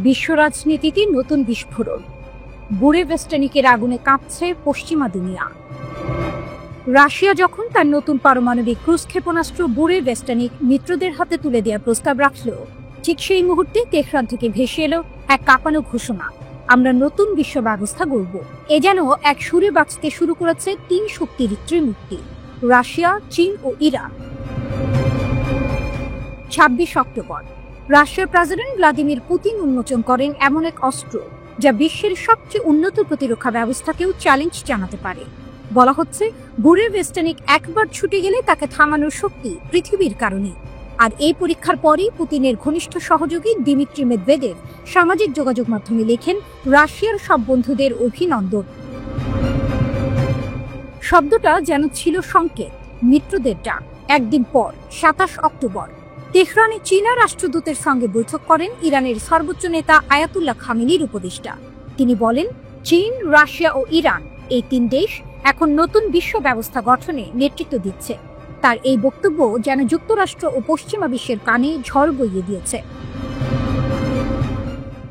বিশ্ব রাজনীতিতে নতুন বিস্ফোরণ, বুরেভেস্টেনিকের আগুনে কাঁপছে পশ্চিমা দুনিয়া। রাশিয়া যখন তার নতুন পারমাণবিক ক্রুজ ক্ষেপণাস্ত্র বুরেভেস্টেনিক মিত্রদের হাতে তুলে দেওয়ার প্রস্তাব রাখল, ঠিক সেই মুহূর্তে তেহরান থেকে ভেসে এলো এক কাঁপানো ঘোষণা: আমরা নতুন বিশ্ব ব্যবস্থা গড়ব। এ যেন এক সুরে বাঁচতে শুরু করেছে তিন শক্তির ত্রিমূর্তি, রাশিয়া, চীন ও ইরান। ২৬ অক্টোবর রাশিয়ার প্রেসিডেন্ট ভ্লাদিমির পুতিন উন্মোচন করেন এমন এক অস্ত্র যা বিশ্বের সবচেয়ে উন্নত প্রতিরক্ষা ব্যবস্থাকেও চ্যালেঞ্জ জানাতে পারে। বলা হচ্ছে, বুরেভেস্টেনিক একবার ছুটে গেলে তাকে থামানোর শক্তি পৃথিবীর কারণে। আর এই পরীক্ষার পরই পুতিনের ঘনিষ্ঠ সহযোগী দিমিত্রি মেদভেদেভ সামাজিক যোগাযোগ মাধ্যমে লেখেন, রাশিয়ার সব বন্ধুদের অভিনন্দন। শব্দটা যেন ছিল সংকেত, মিত্রদের ডাক। একদিন পর ২৭ অক্টোবর তেহরানে চীনা রাষ্ট্রদূতের সঙ্গে বৈঠক করেন ইরানের সর্বোচ্চ নেতা আয়াতুল্লাহ খামেনির উপদেষ্টা। তিনি বলেন, চীন, রাশিয়া ও ইরান, এই তিন দেশ এখন নতুন বিশ্ব ব্যবস্থা গঠনে নেতৃত্ব দিচ্ছে। তার এই বক্তব্য যেন যুক্তরাষ্ট্র ও পশ্চিমা বিশ্বের কানে ঝড় বইয়ে দিয়েছে।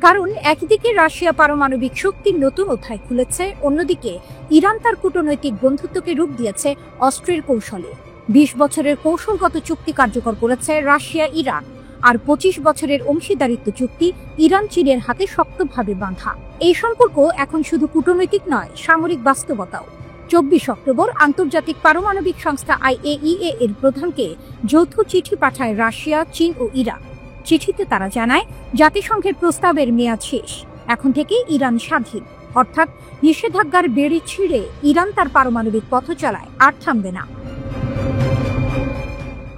কারণ একদিকে রাশিয়া পারমাণবিক শক্তির নতুন অধ্যায় খুলেছে, অন্যদিকে ইরান তার কূটনৈতিক বন্ধুত্বকে রূপ দিয়েছে অস্ত্রের কৌশলে। ২০ বছরের কৌশলগত চুক্তি কার্যকর করেছে রাশিয়া ইরান, আর ২৫ বছরের অংশীদারিত্ব চুক্তি ইরান চীনের হাতে শক্তভাবে বাঁধা। এই সম্পর্ক এখন শুধু কূটনৈতিক নয়, সামরিক বাস্তবতাও। ২৪ অক্টোবর আন্তর্জাতিক পারমাণবিক সংস্থা IAEA এর প্রধানকে যৌথ চিঠি পাঠায় রাশিয়া, চীন ও ইরান। চিঠিতে তারা জানায়, জাতিসংঘের প্রস্তাবের মেয়াদ শেষ, এখন থেকে ইরান স্বাধীন, অর্থাৎ নিষেধাজ্ঞার বেড়ি ছিঁড়ে ইরান তার পারমাণবিক পথ চলায় আর থামবে না।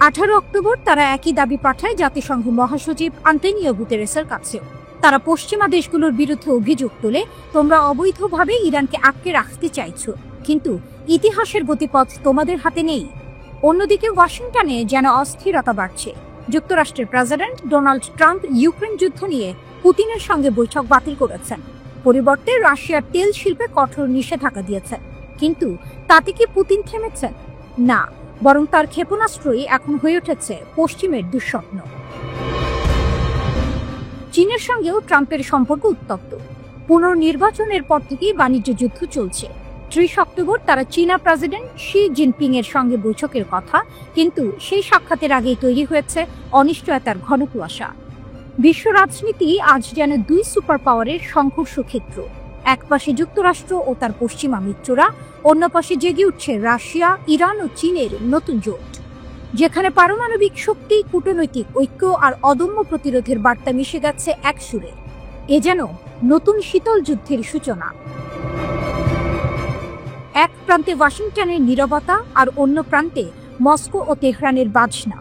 ১৮ অক্টোবর তারা একই দাবি পাঠায় জাতিসংঘ মহাসচিব আন্তোনিও গুতেরেসের কাছেও। তারা পশ্চিমা দেশগুলোর বিরুদ্ধে অভিযোগ তোলে, তোমরা অবৈধভাবে ইরানকে আটকে রাখতে চাইছো, কিন্তু ইতিহাসের গতিপথ তোমাদের হাতে নেই। অন্যদিকে ওয়াশিংটনে যেন অস্থিরতা বাড়ছে। যুক্তরাষ্ট্রের প্রেসিডেন্ট ডোনাল্ড ট্রাম্প ইউক্রেন যুদ্ধ নিয়ে পুতিনের সঙ্গে বৈঠক বাতিল করেছেন। পরিবর্তে রাশিয়ার তেল শিল্পে কঠোর নিষেধাজ্ঞা দিয়েছেন। কিন্তু তাতে কি পুতিন থেমেছেন? না, বরং তার ক্ষেপণাস্ত্রই এখন হয়ে উঠেছে পশ্চিমের দুঃস্বপ্ন। চীনের সঙ্গেও ট্রাম্পের সম্পর্ক উত্তপ্ত। পুনর্নির্বাচনের পর থেকেই বাণিজ্য যুদ্ধ চলছে। ৩০ অক্টোবর তারা চীনা প্রেসিডেন্ট শি জিনপিং এর সঙ্গে বৈঠকের কথা, কিন্তু সেই সাক্ষাতের আগেই তৈরি হয়েছে অনিশ্চয়তার ঘন কুয়াশা। বিশ্ব রাজনীতি আজ যেন দুই সুপার পাওয়ারের সংঘর্ষ ক্ষেত্র। এক পাশে যুক্তরাষ্ট্র ও তার পশ্চিমা মিত্ররা, অন্য পাশে জেগে উঠছে রাশিয়া, ইরান ও চীনের নতুন জোট, যেখানে পারমাণবিক শক্তি, কূটনৈতিক ঐক্য আর অদম্য প্রতিরোধের বার্তা মিশে গেছে এক সুরে। এ যেন নতুন শীতল যুদ্ধের সূচনা। এক প্রান্তে ওয়াশিংটনের নীরবতা, আর অন্য প্রান্তে মস্কো ও তেহরানের বাজনা।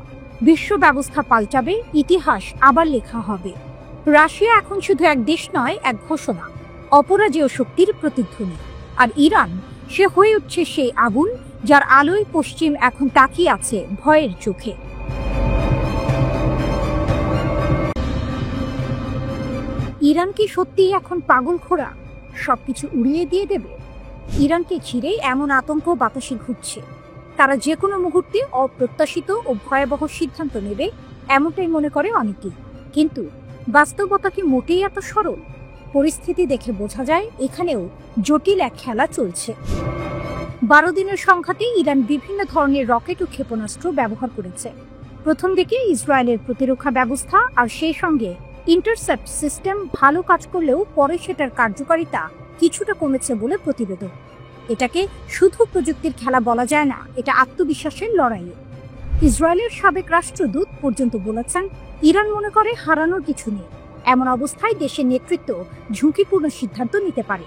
বিশ্ব ব্যবস্থা পাল্টাবে, ইতিহাস আবার লেখা হবে। রাশিয়া এখন শুধু এক দেশ নয়, এক ঘোষণা, অপরাজেয় শক্তির প্রতিধ্বনি। আর ইরান, সে হয়ে উঠছে সেই আগুন যার আলোয় পশ্চিম এখন তাকিয়ে আছে ভয়ের চোখে। ইরান কি সত্যিই এখন পাগলখোরা, সবকিছু উড়িয়ে দিয়ে দেবে? ইরানকে ঘিরে এমন আতঙ্ক বাতাসে ঘুরছে। তারা যে কোনো মুহূর্তে অপ্রত্যাশিত ও ভয়াবহ সিদ্ধান্ত নেবে, এমনটাই মনে করে অনেকেই। কিন্তু বাস্তবতা কি মোটেই এত সরল? পরিস্থিতি দেখে বোঝা যায় এখানেও জটিল এক খেলা চলছে। ১২ দিনের সংঘাতে ইরান বিভিন্ন ধরনের রকেট ও ক্ষেপণাস্ত্র ব্যবহার করেছে। প্রথম দিকে ইসরায়েলের প্রতিরক্ষা ব্যবস্থা আর সেই সঙ্গে ইন্টারসেপ্ট সিস্টেম ভালো কাজ করলেও পরে সেটার কার্যকারিতা কিছুটা কমেছে বলে প্রতিবেদন। এটাকে শুধু প্রযুক্তির খেলা বলা যায় না, এটা আত্মবিশ্বাসের লড়াই। ইসরায়েলের সাবেক রাষ্ট্রদূত পর্যন্ত বলেছেন, ইরান মনে করে হারানোর কিছু নেই। এমন অবস্থায় দেশের নেতৃত্ব ঝুঁকিপূর্ণ সিদ্ধান্ত নিতে পারে।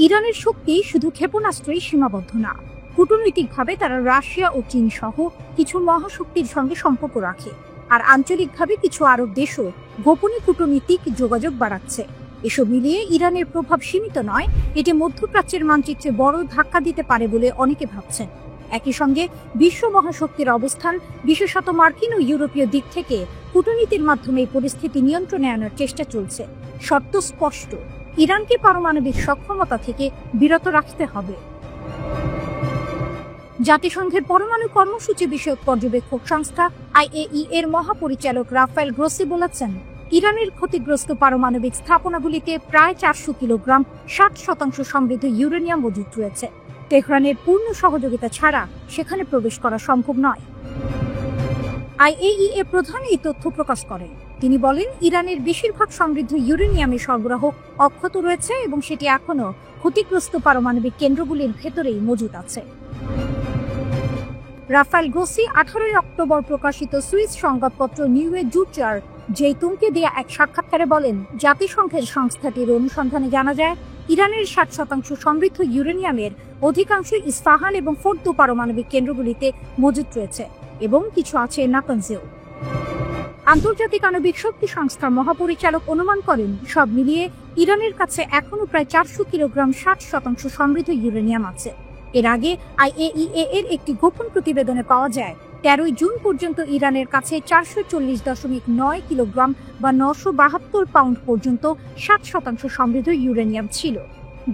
ইরানের শক্তি শুধু ক্ষেপণাস্ত্রেই সীমাবদ্ধ না। কূটনৈতিকভাবে তারা রাশিয়া ও চীন সহ কিছু মহাশক্তির সঙ্গে সম্পর্ক রাখে, আর আঞ্চলিকভাবে কিছু আরব দেশও গোপনে কূটনীতিক যোগাযোগ বাড়াচ্ছে। এসব মিলিয়ে ইরানের প্রভাব সীমিত নয়, এটি মধ্যপ্রাচ্যের মানচিত্রে বড় ধাক্কা দিতে পারে বলে অনেকে ভাবছেন। একই সঙ্গে বিশ্ব মহাশক্তির অবস্থান, বিশেষত মার্কিন ও ইউরোপীয় দিক থেকে কূটনীতির মাধ্যমে পরিস্থিতি নিয়ন্ত্রণে আনার চেষ্টা চলছে। শর্ত স্পষ্ট, ইরানকে পারমাণবিক সক্ষমতা থেকে বিরত রাখতে হবে। জাতিসংঘের পরমাণু কর্মসূচি বিষয়ক পর্যবেক্ষক সংস্থা IAEA এর মহাপরিচালক রাফায়েল গ্রোসি বলেছেন, ইরানের ক্ষতিগ্রস্ত পারমাণবিক স্থাপনাগুলিতে প্রায় 400 কিলোগ্রাম 60% সমৃদ্ধ ইউরেনিয়াম মজুদ রয়েছে। তেহরানের পূর্ণ সহযোগিতা ছাড়া সেখানে প্রবেশ করা সম্ভব নয়। আইএইএ প্রধান এই তথ্য প্রকাশ করেন। তিনি বলেন, ইরানের বেশিরভাগ সমৃদ্ধ ইউরেনিয়ামের সরবরাহ অক্ষত রয়েছে এবং সেটি এখনো ক্ষতিগ্রস্ত পারমাণবিক কেন্দ্রগুলির ভেতরেই মজুদ আছে। রাফায়েল গ্রোসি 18 অক্টোবর প্রকাশিত সুইস সংবাদপত্র নিউয়ে জুচার জেইতুনকে দেয়া এক সাক্ষাৎকারে বলেন, জাতিসংঘের সংস্থাটির অনুসন্ধানে জানা যায় ইরানের 60% সমৃদ্ধ ইউরেনিয়ামের অধিকাংশ ইস্পাহান এবং ফোর্দো পারমাণবিক কেন্দ্রগুলিতে মজুদ রয়েছে এবং কিছু আছে নাতানজেও। আন্তর্জাতিক আণবিক শক্তি সংস্থার মহাপরিচালক অনুমান করেন, সব মিলিয়ে ইরানের কাছে এখনো প্রায় 400 কিলোগ্রাম 60% সমৃদ্ধ ইউরেনিয়াম আছে। এর আগে আইএইএ এর একটি গোপন প্রতিবেদনে পাওয়া যায় 13 জুন পর্যন্ত ইরানের কাছে 440.9 কিলোগ্রাম বা 972 পাউন্ড পর্যন্ত 60% সমৃদ্ধ ইউরেনিয়াম ছিল।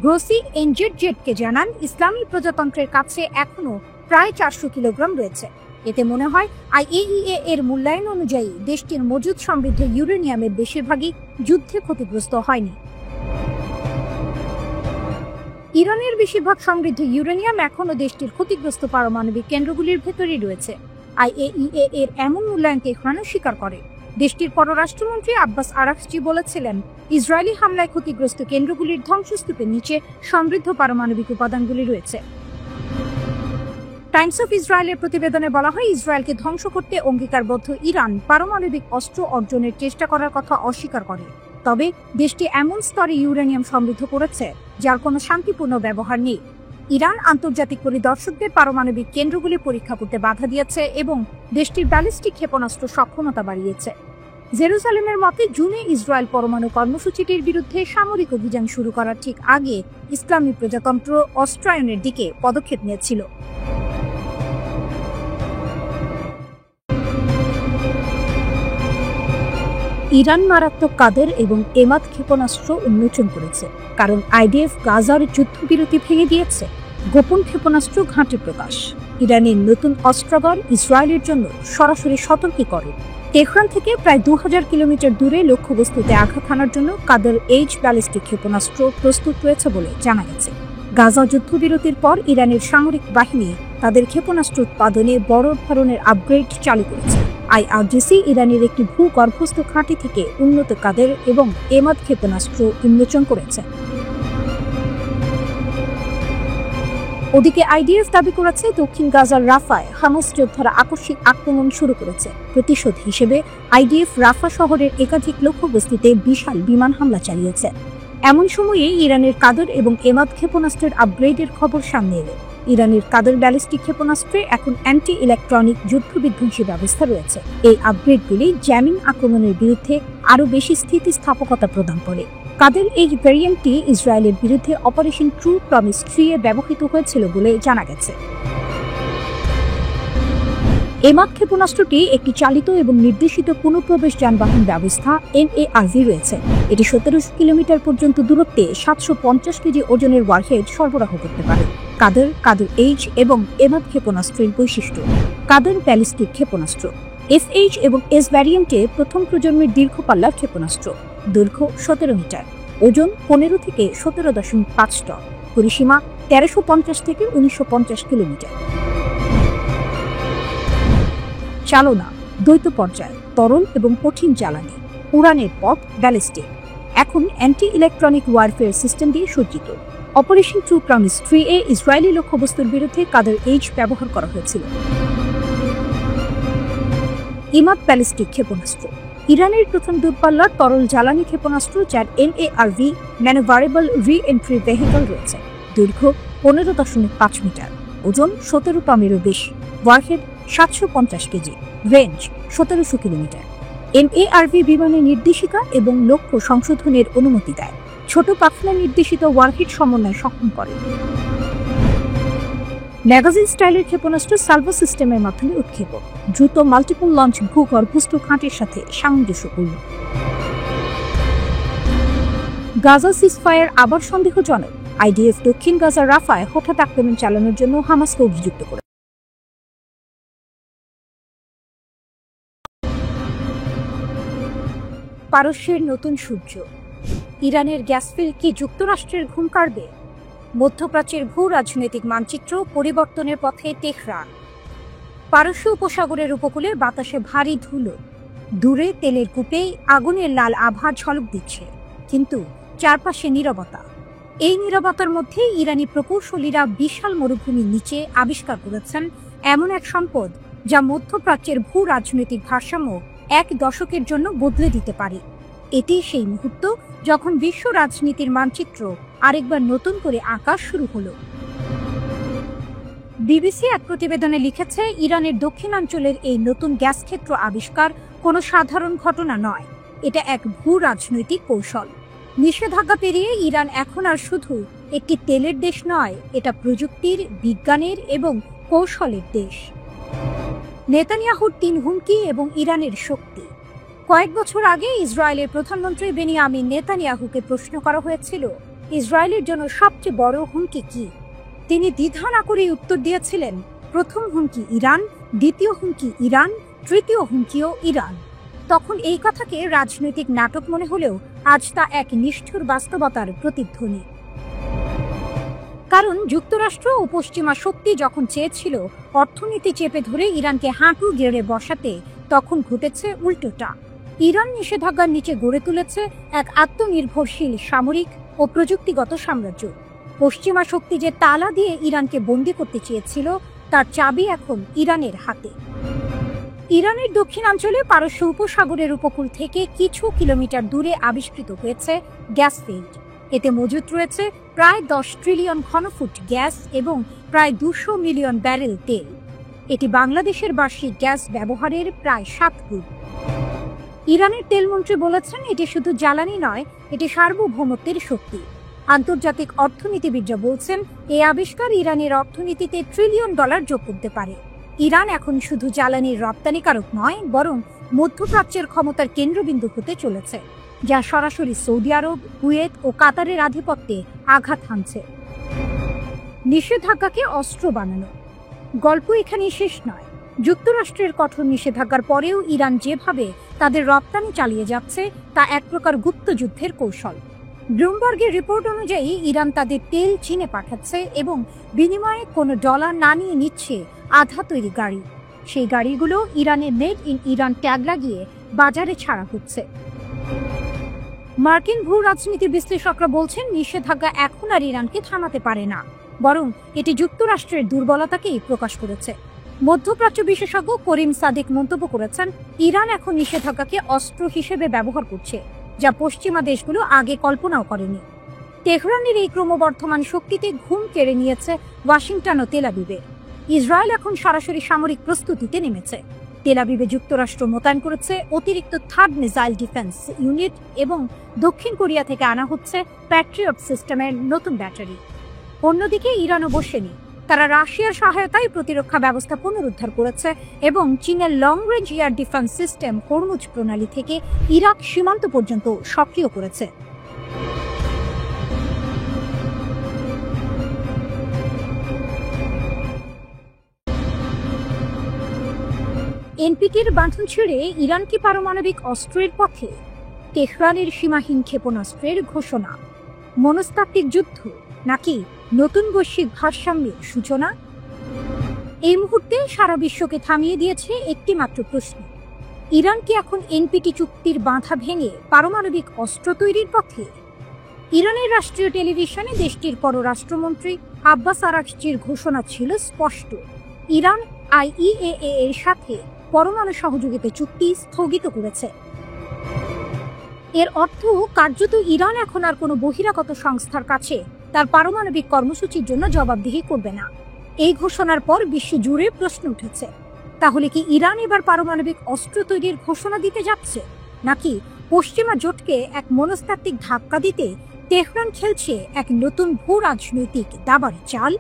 গ্রোসি এনজেডজেডকে জানান, ইসলামী প্রজাতন্ত্রের কাছে এখনো প্রায় 400 কিলোগ্রাম রয়েছে। এতে মনে হয় আইএইএ এর মূল্যায়ন অনুযায়ী দেশটির মজুদ সমৃদ্ধ ইউরেনিয়ামের বেশিরভাগই যুদ্ধে ক্ষতিগ্রস্ত হয়নি। ইরানের বেশিরভাগ সমৃদ্ধ ইউরেনিয়াম এখনো দেশটির ক্ষতিগ্রস্ত পারমাণবিক কেন্দ্রগুলির ভেতরেই রয়েছে। আইএইএ এর এমন মূল্যায়ন তেহরানও স্বীকার করে। দেশটির পররাষ্ট্রমন্ত্রী আব্বাস আরাকচি বলেছিলেন, ইসরায়েলি হামলায় ক্ষতিগ্রস্ত কেন্দ্রগুলির ধ্বংসস্তূপের নিচে সমৃদ্ধ পারমাণবিক উপাদানগুলি রয়েছে। টাইমস অফ ইসরায়েলের প্রতিবেদনে বলা হয়, ইসরায়েলকে ধ্বংস করতে অঙ্গীকারবদ্ধ ইরান পারমাণবিক অস্ত্র অর্জনের চেষ্টা করার কথা অস্বীকার করে। তবে দেশটি এমন স্তরে ইউরেনিয়াম সমৃদ্ধ করেছে যার কোনো শান্তিপূর্ণ ব্যবহার নেই। ইরান আন্তর্জাতিক পরিদর্শকদের পারমাণবিক কেন্দ্রগুলি পরীক্ষা করতে বাধা দিয়েছে এবং দেশটির ব্যালিস্টিক ক্ষেপণাস্ত্র সক্ষমতা বাড়িয়েছে। জেরুজালেমের মতে, জুনে ইসরায়েল পরমাণু কর্মসূচিটির বিরুদ্ধে সামরিক অভিযান শুরু করার ঠিক আগে ইসলামী প্রজাতন্ত্র অস্ত্রায়নের দিকে পদক্ষেপ নিয়েছিল। ইরান মারাত্মক কাদের এবং এমাদ ক্ষেপণাস্ত্র উন্মোচন করেছে, কারণ আইডিএফ গাজার যুদ্ধবিরতি ভেঙে দিয়েছে। গোপন ক্ষেপণাস্ত্র ঘাঁটি প্রকাশ। ইরানের নতুন অস্ত্রাগার ইসরায়েলের জন্য সরাসরি সতর্কীকরণ। তেহরান থেকে প্রায় 2000 কিলোমিটার দূরে লক্ষ্যবস্তুতে আঘাত হানার জন্য কাদের এইচ ব্যালিস্টিক ক্ষেপণাস্ত্র প্রস্তুত রয়েছে বলে জানা গেছে। গাজা যুদ্ধবিরতির পর ইরানের সামরিক বাহিনী তাদের ক্ষেপণাস্ত্র উৎপাদনে বড় ধরনের আপগ্রেড চালু করেছে। আইআরজিসি ইরানের একটি ভূগর্ভস্থ ঘাঁটি থেকে উন্নত কাদের এবং এমাদ ক্ষেপণাস্ত্র উন্মোচন করেছে। ওদিকে আইডিএফ দাবি করেছে, দক্ষিণ গাজার রাফায় হামাস যোদ্ধারা আকস্মিক আক্রমণ শুরু করেছে। প্রতিশোধ হিসেবে আইডিএফ রাফা শহরের একাধিক লক্ষ্যবস্তুতে বিশাল বিমান হামলা চালিয়েছে। এমন সময়ে ইরানের কাদের এবং এমাদ ক্ষেপণাস্ত্রের আপগ্রেডের খবর সামনে এলো। ইরানের কাদের ব্যালিস্টিক ক্ষেপণাস্ত্রে এখন অ্যান্টি ইলেকট্রনিক যুদ্ধবিধ্বংসী ব্যবস্থা রয়েছে। এই আপগ্রেডগুলি জ্যামিং আক্রমণের বিরুদ্ধে আরও বেশি স্থিতিস্থাপকতা প্রদান করে। কাদের এই ভ্যারিয়েন্টটি ইসরায়েলের বিরুদ্ধে অপারেশন ট্রু প্রমিস 3 এ ব্যবহৃত হয়েছিল বলে জানা গেছে। এমাদ ক্ষেপণাস্ত্রটি একটি চালিত এবং নির্দেশিত পুনঃপ্রবেশ যানবাহন ব্যবস্থা এমএআরভি রয়েছে। এটি 1700 কিলোমিটার পর্যন্ত দূরত্বে 750 কেজি ওজনের ওয়ারহেড সরবরাহ করতে পারে। কাদের এইচ এবং এমাদ ক্ষেপণাস্ত্রের বৈশিষ্ট্য। কাদের ব্যালিস্টিক ক্ষেপণাস্ত্র এসএইচ এবং এস ভ্যারিয়েন্টে প্রথম প্রজন্মের দীর্ঘপাল্লার ক্ষেপণাস্ত্র। দৈর্ঘ্য 17 মিটার, ওজন 15 থেকে 17.5 টন, পরিসীমা 1350 থেকে 1950 কিলোমিটার। চালনা দ্বৈত পর্যায়, তরল এবং কঠিন জ্বালানি। উড়ানের পথ ব্যালিস্টিক। এখন অ্যান্টি ইলেকট্রনিক ওয়ারফেয়ার সিস্টেম দিয়ে সজ্জিত। অপারেশন ট্রু প্রমিস 3 এ ইসরায়েলি লক্ষ্যবস্তুর বিরুদ্ধে কাদের এইচ ব্যবহার করা হয়েছিল। ইমাদ ব্যালিস্টিক ক্ষেপণাস্ত্র ইরানের প্রথম দূরপাল্লার তরল জ্বালানি ক্ষেপণাস্ত্র, যার এমএআরভি ম্যানুভারেবল রি এন্ট্রি ভেহিকল রয়েছে। দৈর্ঘ্য 15.5 মিটার, ওজন 17 টনেরও বেশি, ওয়ারহেড 750 কেজি, রেঞ্জ 1700 কিলোমিটার। এমএআরভি বিমানের নির্দেশিকা এবং লক্ষ্য সংশোধনের অনুমতি দেয়। ছোট পাখনা নির্দেশিত ওয়ারহেড সমন্বয় সক্ষম করে। ম্যাগাজিন স্টাইলের ক্ষেপণাস্ত্র সালভো সিস্টেমের মাধ্যমে উৎক্ষেপক। দ্রুত মাল্টিপল লঞ্চ ভূগর্ভস্থ ঘাঁটির সাথে সামঞ্জস্যপূর্ণ। গাজা সিজফায়ার আবার সন্দেহজনক। আইডিএফ দক্ষিণ গাজার রাফায় হঠাৎ আক্রমণ চালানোর জন্য হামাসকে অভিযুক্ত করে। পারস্যের নতুন সূর্য। ইরানের গ্যাস ফিল্ড কি যুক্তরাষ্ট্রের ঘুম কাড়বে? মধ্যপ্রাচ্যের ভূ রাজনৈতিক মানচিত্র পরিবর্তনের পথে তেহরান। পারস্য উপসাগরের উপকূলে বাতাসে ভারী ধুলো, দূরে তেলের কূপে আগুনের লাল আভা ঝলক দিচ্ছে, কিন্তু চারপাশে নীরবতা। এই নীরবতার মধ্যে ইরানি প্রকৌশলীরা বিশাল মরুভূমির নিচে আবিষ্কার করেছেন এমন এক সম্পদ যা মধ্যপ্রাচ্যের ভূ রাজনৈতিক ভারসাম্য এক দশকের জন্য বদলে দিতে পারে। এটি সেই মুহূর্ত যখন বিশ্ব রাজনীতির মানচিত্র আরেকবার নতুন করে আঁকা শুরু হলো। বিবিসি এক প্রতিবেদনে লিখেছে, ইরানের দক্ষিণাঞ্চলের এই নতুন গ্যাস ক্ষেত্র আবিষ্কার কোনো সাধারণ ঘটনা নয়, এটা এক ভূ রাজনৈতিক কৌশল। নিষেধাজ্ঞা পেরিয়ে ইরান এখন আর শুধু একটি তেলের দেশ নয়, এটা প্রযুক্তির, বিজ্ঞানের এবং কৌশলের দেশ। নেতানিয়াহুর ৩ হুমকি এবং ইরানের শক্তি। কয়েক বছর আগে ইসরায়েলের প্রধানমন্ত্রী বেনিয়ামিন নেতানিয়াহুকে প্রশ্ন করা হয়েছিল, ইসরায়েলের জন্য সবচেয়ে বড় হুমকি কি? তিনি দ্বিধা না করেই উত্তর দিয়েছিলেন, প্রথম হুমকি ইরান, দ্বিতীয় হুমকি ইরান, তৃতীয় হুমকিও ইরান। তখন এই কথাকে রাজনৈতিক নাটক মনে হলেও আজ তা এক নিষ্ঠুর বাস্তবতার প্রতিধ্বনি। কারণ যুক্তরাষ্ট্র ও পশ্চিমা শক্তি যখন চেয়েছিল অর্থনীতি চেপে ধরে ইরানকে হাঁটু গেড়ে বসাতে, তখন ঘটেছে উল্টোটা। ইরান নিষেধাজ্ঞার নিচে গড়ে তুলেছে এক আত্মনির্ভরশীল সামরিক ও প্রযুক্তিগত সাম্রাজ্য। পশ্চিমা শক্তি যে তালা দিয়ে ইরানকে বন্দী করতে চেয়েছিল, তার চাবি এখন ইরানের হাতে। ইরানের দক্ষিণাঞ্চলে পারস্য উপসাগরের উপকূল থেকে কিছু কিলোমিটার দূরে আবিষ্কৃত হয়েছে গ্যাস ফিল্ড। এতে মজুত রয়েছে প্রায় 10 ট্রিলিয়ন ঘনফুট গ্যাস এবং প্রায় 200 মিলিয়ন ব্যারেল তেল। এটি বাংলাদেশের বার্ষিক গ্যাস ব্যবহারের প্রায় 7 গুণ। ইরানের তেলমন্ত্রী বলেছেন, এটি শুধু জ্বালানি নয়, এটি সার্বভৌমত্বের শক্তি। আন্তর্জাতিক অর্থনীতিবিদরা বলছেন, এই আবিষ্কার ইরানের অর্থনীতিতে $1 ট্রিলিয়ন যোগ করতে পারে। ইরান এখন শুধু জ্বালানির রপ্তানিকারক নয়, বরং মধ্যপ্রাচ্যের ক্ষমতার কেন্দ্রবিন্দু হতে চলেছে, যা সরাসরি সৌদি আরব, কুয়েত ও কাতারের আধিপত্যে আঘাত হানছে। নিষেধাজ্ঞাকে অস্ত্র বানানো। গল্প এখানেই শেষ নয়। যুক্তরাষ্ট্রের কঠোর নিষেধাজ্ঞার পরেও ইরান যেভাবে তাদের রপ্তানি চালিয়ে যাচ্ছে, তা এক প্রকার গুপ্তযুদ্ধের কৌশল। ব্লুমবার্গের রিপোর্ট অনুযায়ী ইরান তাদের তেল চীনে পাঠাচ্ছে এবং বিনিময়ে কোনো ডলার না নিয়ে নিচ্ছে আধা তৈরি গাড়ি। সেই গাড়িগুলো ইরানের মেড ইন ইরান ট্যাগ লাগিয়ে বাজারে ছাড়া হচ্ছে। মার্কিন ভূ রাজনীতির বিশ্লেষকরা বলছেন, নিষেধাজ্ঞা এখন আর ইরানকে থামাতে পারে না, বরং এটি যুক্তরাষ্ট্রের দুর্বলতাকেই প্রকাশ করেছে। মধ্যপ্রাচ্য বিশেষজ্ঞ করিম সাদিক মন্তব্য করেছেন, ইরান এখন নিষেধাজ্ঞাকে অস্ত্র হিসেবে ব্যবহার করছে, যা পশ্চিমা দেশগুলো আগে কল্পনাও করেনি। তেহরানের এই ক্রমবর্ধমান শক্তিতে ঘুম কেড়ে নিয়েছে ওয়াশিংটন ও তেল আবিবের। ইসরায়েল এখন সরাসরি সামরিক প্রস্তুতিতে নেমেছে। তেল আবিবে যুক্তরাষ্ট্র মোতায়েন করেছে অতিরিক্ত থার্ড মিসাইল ডিফেন্স ইউনিট এবং দক্ষিণ কোরিয়া থেকে আনা হচ্ছে প্যাট্রিয়ট সিস্টেমের নতুন ব্যাটারি। অন্যদিকে ইরানও বসেনি। তারা রাশিয়ার সহায়তায় প্রতিরক্ষা ব্যবস্থা পুনরুদ্ধার করেছে এবং চীনের long range air defence system Hormuz প্রণালী থেকে ইরাক সীমান্ত পর্যন্ত সক্রিয় করেছে। এনপিটির বাঁধন ছেড়ে ইরান কি পারমাণবিক অস্ত্রের পথে? তেহরানের সীমাহীন ক্ষেপণাস্ত্রের ঘোষণা। মনস্তাত্ত্বিক যুদ্ধ নাকি নতুন বৈশ্বিক ভারসাম্যের সূচনা? এই মুহূর্তে সারা বিশ্বকে থামিয়ে দিয়েছে একটি মাত্র প্রশ্ন, ইরান কি এখন এনপিটি চুক্তির বাঁধা ভেঙে পারমাণবিক অস্ত্র তৈরির পথে? ইরানের রাষ্ট্রীয় টেলিভিশনে দেশটির পররাষ্ট্রমন্ত্রী আব্বাস আরাকচির ঘোষণা ছিল স্পষ্ট, ইরান আইইএএ এর সাথে পরমাণু সহযোগিতা চুক্তি স্থগিত করেছে। এর অর্থ কার্যত ইরান এখন আর কোনো বহিরাগত সংস্থার কাছে তার পারমাণবিক কর্মসূচির জন্য জবাবদিহি করবে না। এই ঘোষণার পর বিশ্ব জুড়ে প্রশ্ন উঠেছে, তাহলে কি ইরান এবার পারমাণবিক অস্ত্র তৈরির ঘোষণা দিতে যাচ্ছে, নাকি পশ্চিমা জোটকে এক মনস্তাত্ত্বিক ধাক্কা দিতে তেহরান খেলছে এক নতুন ভূ রাজনৈতিক দাবার চাল?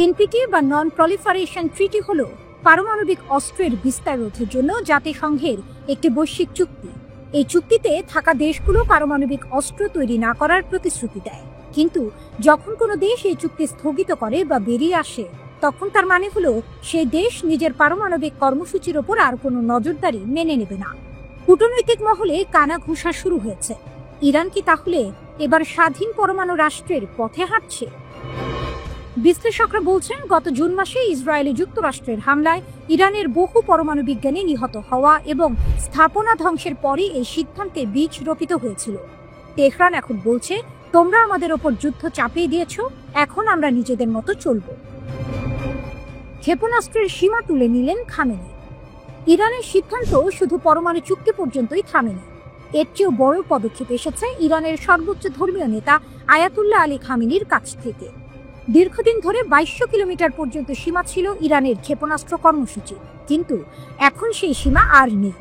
এনপিটি বা নন প্রলিফারেশন ট্রিটি হলো পারমাণবিক অস্ত্রের বিস্তার রোধের জন্য জাতিসংঘের একটি বৈশ্বিক চুক্তি। এই চুক্তিতে থাকা দেশগুলো পারমাণবিক অস্ত্র তৈরি না করার প্রতিশ্রুতি দেয়, কিন্তু যখন কোনো দেশ এই চুক্তি স্থগিত করে বা বেরিয়ে আসে, তখন তার মানে হলো সেই দেশ নিজের পারমাণবিক কর্মসূচির ওপর আর কোনো নজরদারি মেনে নেবে না। কূটনৈতিক মহলে কানাঘুষা শুরু হয়েছে। ইরান কি তাহলে এবার স্বাধীন পরমাণু রাষ্ট্রের পথে হাঁটছে? বিশ্লেষকরা বলছেন, গত জুন মাসে ইসরায়েলে যুক্তরাষ্ট্রের হামলায় ইরানের বহু পরমাণু বিজ্ঞানী নিহত হওয়া এবং স্থাপনা ধ্বংসের পরই এই সিদ্ধান্তে বীজ রোপিত হয়েছিল। তেহরান এখন বলছে, তোমরা আমাদের ওপর যুদ্ধ চাপিয়ে দিয়েছ, এখন আমরা নিজেদের মতো চলব। ক্ষেপণাস্ত্রের সীমা তুলে নিলেন খামেনি। ইরানের সিদ্ধান্ত শুধু পরমাণু চুক্তি পর্যন্তই থামেনি, এর চেয়েও বড় পদক্ষেপ এসেছে ইরানের সর্বোচ্চ ধর্মীয় নেতা আয়াতুল্লাহ আলী খামেনির কাছ থেকে। দীর্ঘদিন ধরে 2200 কিলোমিটার পর্যন্ত সীমা ছিল ইরানের ক্ষেপণাস্ত্র কর্মসূচি, কিন্তু এখন সেই সীমা আর নেই।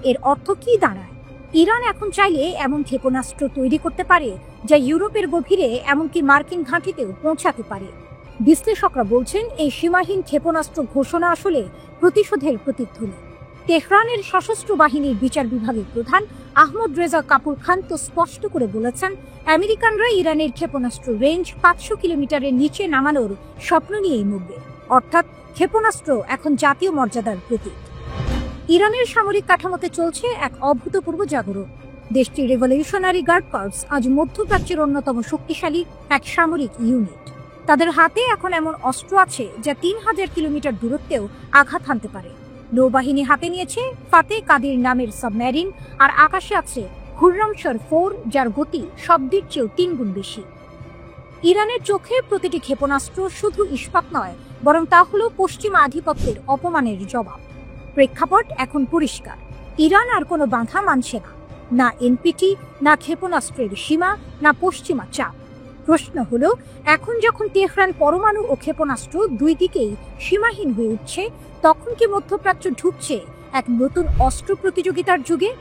এর অর্থ কি দাঁড়ায়? ইরান এখন চাইলে এমন ক্ষেপণাস্ত্র তৈরি করতে পারে যা ইউরোপের গভীরে, এমনকি মার্কিন ঘাঁটিতেও পৌঁছাতে পারে। বিশ্লেষকরা বলছেন, এই সীমাহীন ক্ষেপণাস্ত্র ঘোষণা আসলে প্রতিশোধের প্রতিধ্বনি। তেহরানের সশস্ত্র বাহিনীর বিচার বিভাগের প্রধান আহমদ রেজা কাপুর খান তো স্পষ্ট করে বলেছেন, আমেরিকানরা ইরানের ক্ষেপণাস্ত্র রেঞ্জ 500 কিলোমিটারের নিচে নামানোর স্বপ্ন নিয়েই মরবে। অর্থাৎ ক্ষেপণাস্ত্র এখন জাতীয় মর্যাদার প্রতীক। ইরানের সামরিক কাঠামোতে চলছে এক অভূতপূর্ব জাগরণ। দেশটির রেভলিউশনারি গার্ড কর্পস আজ মধ্যপ্রাচ্যের অন্যতম শক্তিশালী এক সামরিক ইউনিট। তাদের হাতে এখন এমন অস্ত্র আছে যা 3000 কিলোমিটার দূরত্বেও আঘাত হানতে পারে। নৌবাহিনী হাতে নিয়েছে ফাতে কাদির নামের সাবমেরিন, আর আকাশে আছে খুররমশর 4, যার গতি শব্দের চেয়েও 3 গুণ বেশি। ইরানের চোখে প্রতিটি ক্ষেপণাস্ত্র শুধু ইস্পাত নয়, বরং তা হলো পশ্চিমা আধিপত্যের অপমানের জবাব। প্রেক্ষাপট এখন পরিষ্কার, ইরান আর কোনো বাধা মানছে না, না এনপিটি, না ক্ষেপণাস্ত্রের সীমা, না পশ্চিমা চাপ। প্রশ্ন হলো, এখন যখন তেহরান পরমাণু ও ক্ষেপণাস্ত্র দুই দিকেই সীমাহীন হয়ে উঠছে, তখন কি মধ্যপ্রাচ্য ঢুকছে এক নতুন অস্ত্র প্রতিযোগিতার যুগে?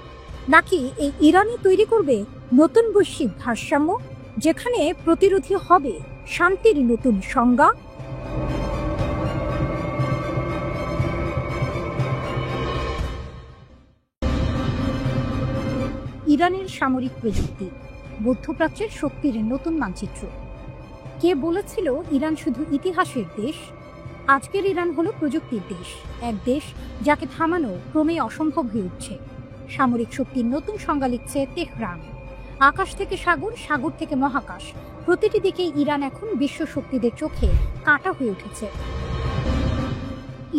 নাকি এই ইরানই তৈরি করবে নতুন বৈশ্বিক ভারসাম্য, যেখানে প্রতিরোধী হবে শান্তির নতুন সংজ্ঞা? ইরানের সামরিক প্রযুক্তি মধ্যপ্রাচ্যের শক্তির নতুন মানচিত্র। কে বলেছিল ইরান শুধু ইতিহাসের দেশ? আজকের ইরান হলো প্রযুক্তির দেশ, এক দেশ যাকে থামানো ক্রমেই অসম্ভব হয়ে উঠছে। সামরিক শক্তির নতুন সংজ্ঞা লিখছে তেহরান। আকাশ থেকে সাগর, সাগর থেকে মহাকাশ, প্রতিটি দিকেই ইরান এখন বিশ্ব শক্তিদের চোখে কাঁটা হয়ে উঠেছে।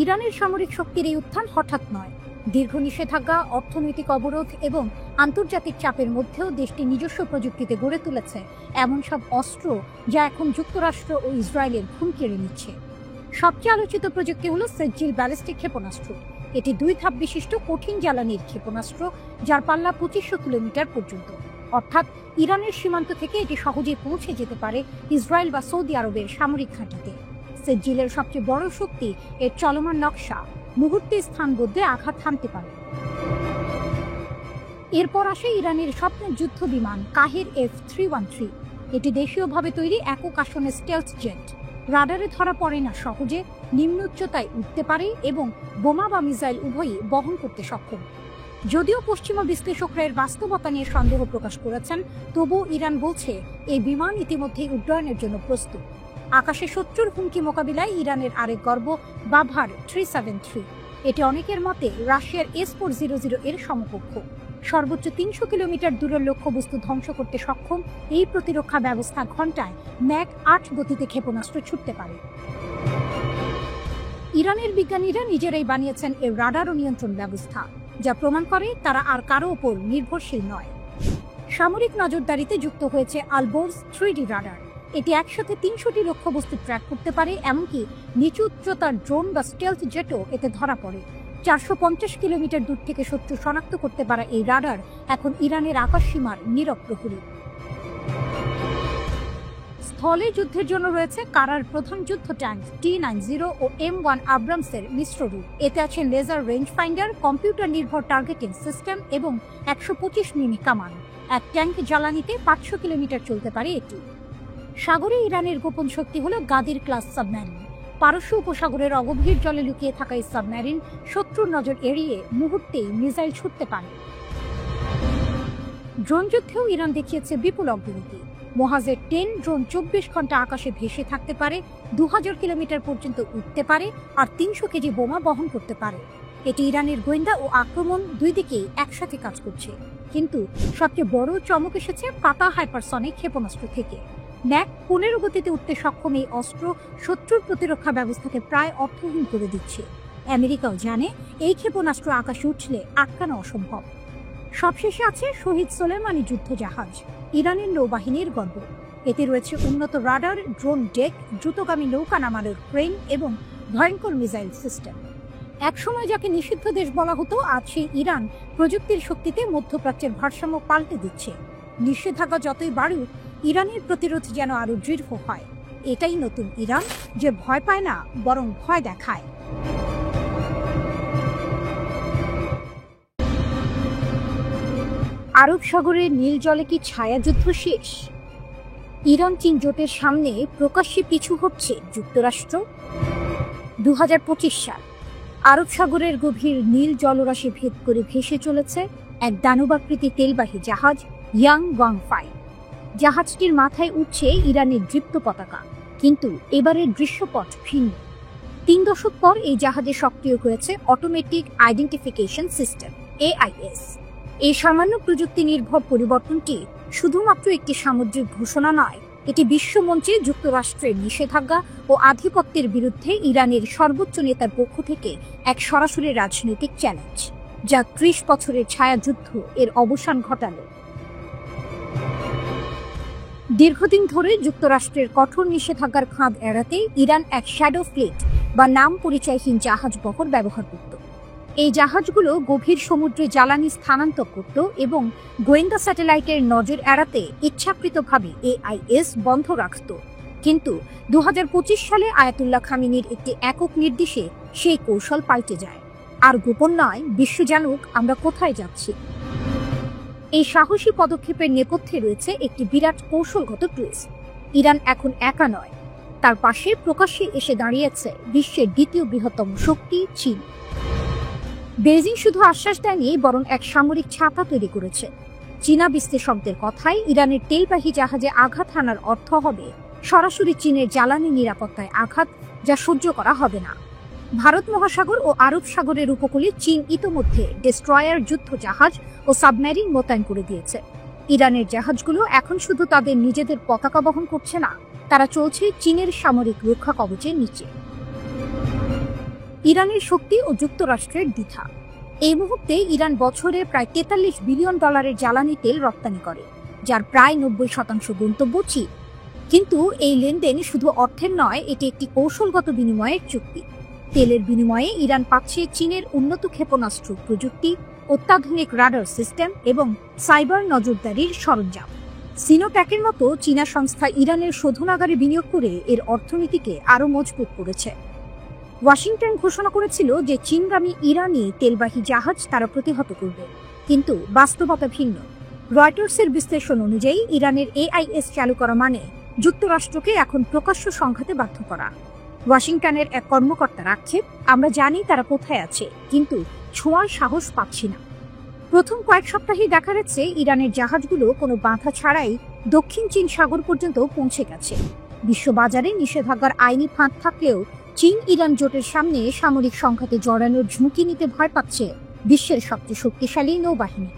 ইরানের সামরিক শক্তির এই উত্থান হঠাৎ নয়। দীর্ঘ নিষেধাজ্ঞা, অর্থনৈতিক অবরোধ এবং আন্তর্জাতিক চাপের মধ্যেও দেশটি নিজস্ব প্রযুক্তিতে গড়ে তুলেছে এমন সব অস্ত্র যা এখন যুক্তরাষ্ট্র ও ইসরায়েলের ঘুম কেড়ে নিচ্ছে। সবচেয়ে আলোচিত প্রযুক্তি হলো সেজ্জিল ব্যালিস্টিক ক্ষেপণাস্ত্র। এটি 2 ধাপ বিশিষ্ট কঠিন জ্বালানির ক্ষেপণাস্ত্র, যার পাল্লা 2500 কিলোমিটার পর্যন্ত। অর্থাৎ ইরানের সীমান্ত থেকে এটি সহজে পৌঁছে যেতে পারে ইসরায়েল বা সৌদি আরবের সামরিক ঘাঁটিতে। সেজ্জিলের সবচেয়ে বড় শক্তি এর চলমান নকশা, মুহূর্তে স্থান বদলে আঘাত হানতে পারে। এরপর আসে ইরানের স্বপ্নের যুদ্ধ বিমান কাহের F-313। এটি দেশীয়ভাবে তৈরি একক আসনের স্টেলথ জেট। রাডারে ধরা পড়ে না সহজে, নিম্ন উচ্চতায় উঠতে পারে এবং বোমা বা মিসাইল উভয়ই বহন করতে সক্ষম। যদিও পশ্চিমা বিশ্লেষকরা এর বাস্তবতা নিয়ে সন্দেহ প্রকাশ করেছেন, তবুও ইরান বলছে এই বিমান ইতিমধ্যেই উড্ডয়নের জন্য প্রস্তুত। আকাশে শত্রুর হুমকি মোকাবিলায় ইরানের আরেক গর্ব বাভার 373। এটি অনেকের মতে রাশিয়ার S-400 এর সমকক্ষ। সর্বোচ্চ 300 কিলোমিটার দূরের লক্ষ্যবস্তু ধ্বংস করতে সক্ষম এই প্রতিরক্ষা ব্যবস্থা ঘণ্টায় ম্যাক 8 গতিতে ক্ষেপণাস্ত্র ছুটতে পারে। ইরানের বিজ্ঞানীরা নিজেরাই বানিয়েছেন এর রাডার ও নিয়ন্ত্রণ ব্যবস্থা, যা প্রমাণ করে তারা আর কারো ওপর নির্ভরশীল নয়। সামরিক নজরদারিতে যুক্ত হয়েছে আলবোর্স 3D রাডার। এটি একসাথে 300টি লক্ষ্যবস্তু ট্র্যাক করতে পারে, এমনকি নিচু উচ্চতার ড্রোন বা স্টেলথ জেটও এতে ধরা পড়ে। 450 কিলোমিটার দূর থেকে শত্রু শনাক্ত করতে পারা এই রাডার এখন ইরানের আকাশ সীমার নীরব প্রহরী। স্থলে যুদ্ধের জন্য রয়েছে কারার প্রধান যুদ্ধ ট্যাঙ্ক T-90 ও M1 আব্রামসের মিশ্র রূপ। এতে আছে লেজার রেঞ্জ ফাইন্ডার, কম্পিউটার নির্ভর টার্গেটিং সিস্টেম এবং 125 মিমি কামান। এক ট্যাঙ্ক জ্বালানিতে 500 কিলোমিটার চলতে পারে এটি। সাগরে ইরানের গোপন শক্তি হলো গাদির ক্লাস সাবমেরিন। পারস্য উপসাগরের অগভীর জলে লুকিয়ে থাকা এই সাবমেরিন শত্রুর নজর এড়িয়ে মুহূর্তেই মিসাইল ছুটতে পারে। ড্রোন যুদ্ধেও ইরান দেখিয়েছে বিপুল অগ্রগতি। মোহাজের 10 ড্রোন 24 ঘন্টা আকাশে ভেসে থাকতে পারে, 2000 কিলোমিটার পর্যন্ত উঠতে পারে আর 300 কেজি বোমা বহন করতে পারে। এটি ইরানের গোয়েন্দা ও আক্রমণ দুই দিকেই একসাথে কাজ করছে। কিন্তু সবচেয়ে বড় চমক এসেছে পাতা হাইপারসনিক ক্ষেপণাস্ত্র থেকে। ম্যাক 15 গতিতে উঠতে সক্ষম এই অস্ত্র শত্রুর প্রতিরক্ষা ব্যবস্থাকে প্রায় অর্থহীন করে দিচ্ছে। আমেরিকাও জানে এই ক্ষেপণাস্ত্র আকাশে উঠলে আটকানো অসম্ভব। সবশেষে আছে শহীদ সোলেমানি যুদ্ধ জাহাজ, ইরানের নৌবাহিনীর গর্ব। এতে রয়েছে উন্নত রাডার, ড্রোন ডেক, দ্রুতগামী নৌকা নামানোর ক্রেন এবং ভয়ঙ্কর মিসাইল সিস্টেম। একসময় যাকে নিষিদ্ধ দেশ বলা হতো, আজ সেই ইরান প্রযুক্তির শক্তিতে মধ্যপ্রাচ্যের ভারসাম্য পাল্টে দিচ্ছে। নিষেধাজ্ঞা যতই বাড়ুক, ইরানের প্রতিরোধ যেন আরো দৃঢ় হয়। এটাই নতুন ইরান, যে ভয় পায় না বরং ভয় দেখায়। আরব সাগরের নীল জলে কি ছায়াযুদ্ধ শেষ? ইরান চীন জোটের সামনে প্রকাশ্যে পিছু হচ্ছে যুক্তরাষ্ট্র। 2025 সাল, আরব সাগরের গভীর নীল জলরাশি ভেদ করে ভেসে চলেছে এক দানবাকৃতি তেলবাহী জাহাজ ইয়াং ওয়াংফাই। জাহাজটির মাথায় উঠছে ইরানের দীপ্ত পতাকা, কিন্তু এবারের দৃশ্যপট ভিন্ন। 3 দশক পর এই জাহাজে সক্রিয় হয়েছে অটোমেটিক আইডেন্টিফিকেশন সিস্টেম, AIS। এই সামান্য প্রযুক্তি নির্ভর পরিবর্তনটি শুধুমাত্র একটি সামুদ্রিক ঘোষণা নয়, এটি বিশ্বমঞ্চে যুক্তরাষ্ট্রের নিষেধাজ্ঞা ও আধিপত্যের বিরুদ্ধে ইরানের সর্বোচ্চ নেতার পক্ষ থেকে এক সরাসরি রাজনৈতিক চ্যালেঞ্জ, যা 30 বছরের ছায়াযুদ্ধ এর অবসান ঘটালো। দীর্ঘদিন ধরে যুক্তরাষ্ট্রের কঠোর নিষেধাজ্ঞার খাদ এড়াতে ইরান এক শ্যাডো ফ্লিট বা নাম পরিচয়হীন জাহাজ বহর ব্যবহার করত। এই জাহাজগুলো গভীর সমুদ্রে জ্বালানি স্থানান্তর করত এবং গোয়েন্দা স্যাটেলাইটের নজর এড়াতে ইচ্ছাকৃতভাবে AIS বন্ধ রাখত। কিন্তু 2025 সালে আয়াতুল্লাহ খামেনির একটি একক নির্দেশে সেই কৌশল পাল্টে যায়। আর গোপন নয়, বিশ্ব জানুক আমরা কোথায় যাচ্ছি। এই সাহসী পদক্ষেপের নেপথ্যে রয়েছে একটি বিরাট কৌশলগত টুইস্ট। ইরান এখন একা নয়, তার পাশে প্রকাশ্যে এসে দাঁড়িয়েছে বিশ্বের দ্বিতীয় বৃহত্তম শক্তি চীন। বেজিং শুধু আশ্বাস দেয়নি, বরং এক সামরিক ছাতা তৈরি করেছে। চীনা বিশ্লেষকদের কথায় ইরানের তেলবাহী জাহাজে আঘাত হানার অর্থ হবে সরাসরি চীনের জ্বালানি নিরাপত্তায় আঘাত, যা সহ্য করা হবে না। ভারত মহাসাগর ও আরব সাগরের উপকূলে চীন ইতোমধ্যে ডেস্ট্রয়ার, যুদ্ধ জাহাজ ও সাবমেরিন মোতায়েন করে দিয়েছে। ইরানের জাহাজগুলো এখন শুধু তাদের নিজেদের পতাকা বহন করছে না, তারা চলছে চীনের সামরিক রক্ষা কবচের নিচে। ইরানের শক্তি ও যুক্তরাষ্ট্রের দ্বিধা। এই মুহূর্তে ইরান বছরে প্রায় $43 বিলিয়ন জ্বালানি তেল রপ্তানি করে, যার প্রায় 90% গন্তব্য চীন। কিন্তু এই লেনদেন শুধু অর্থের নয়, এটি একটি কৌশলগত বিনিময়ের চুক্তি। তেলের বিনিময়ে ইরান পাচ্ছে চীনের উন্নত ক্ষেপণাস্ত্র প্রযুক্তি, অত্যাধুনিক রাডার সিস্টেম এবং সাইবার নজরদারির সরঞ্জাম। সিনোট্যাকের মতো চীনা সংস্থা ইরানের শোধনাগারে বিনিয়োগ করে এর অর্থনীতিকে আরও মজবুত করেছে। ওয়াশিংটন ঘোষণা করেছিল যে চীনগামী ইরানি তেলবাহী জাহাজ তারা প্রতিহত করবে, কিন্তু বাস্তবতা ভিন্ন। রয়টার্সের বিশ্লেষণ অনুযায়ী ইরানের AIS চালু করা মানে যুক্তরাষ্ট্রকে এখন প্রকাশ্য সংঘাতে বাধ্য করা। ওয়াশিংটনের এক কর্মকর্তার আক্ষেপ, আমরা জানি তারা কোথায় আছে, কিন্তু ছোঁয়ার সাহস পাচ্ছি না। প্রথম কয়েক সপ্তাহেই দেখা যাচ্ছে ইরানের জাহাজগুলো কোনো বাধা ছাড়াই দক্ষিণ চীন সাগর পর্যন্ত পৌঁছে গেছে। বিশ্ববাজারে নিষেধাজ্ঞার আইনি ফাঁদ থাকলেও চীন ইরান জোটের সামনে সামরিক সংঘাতে জড়ানোর ঝুঁকি নিতে ভয় পাচ্ছে বিশ্বের সবচেয়ে শক্তিশালী নৌবাহিনী।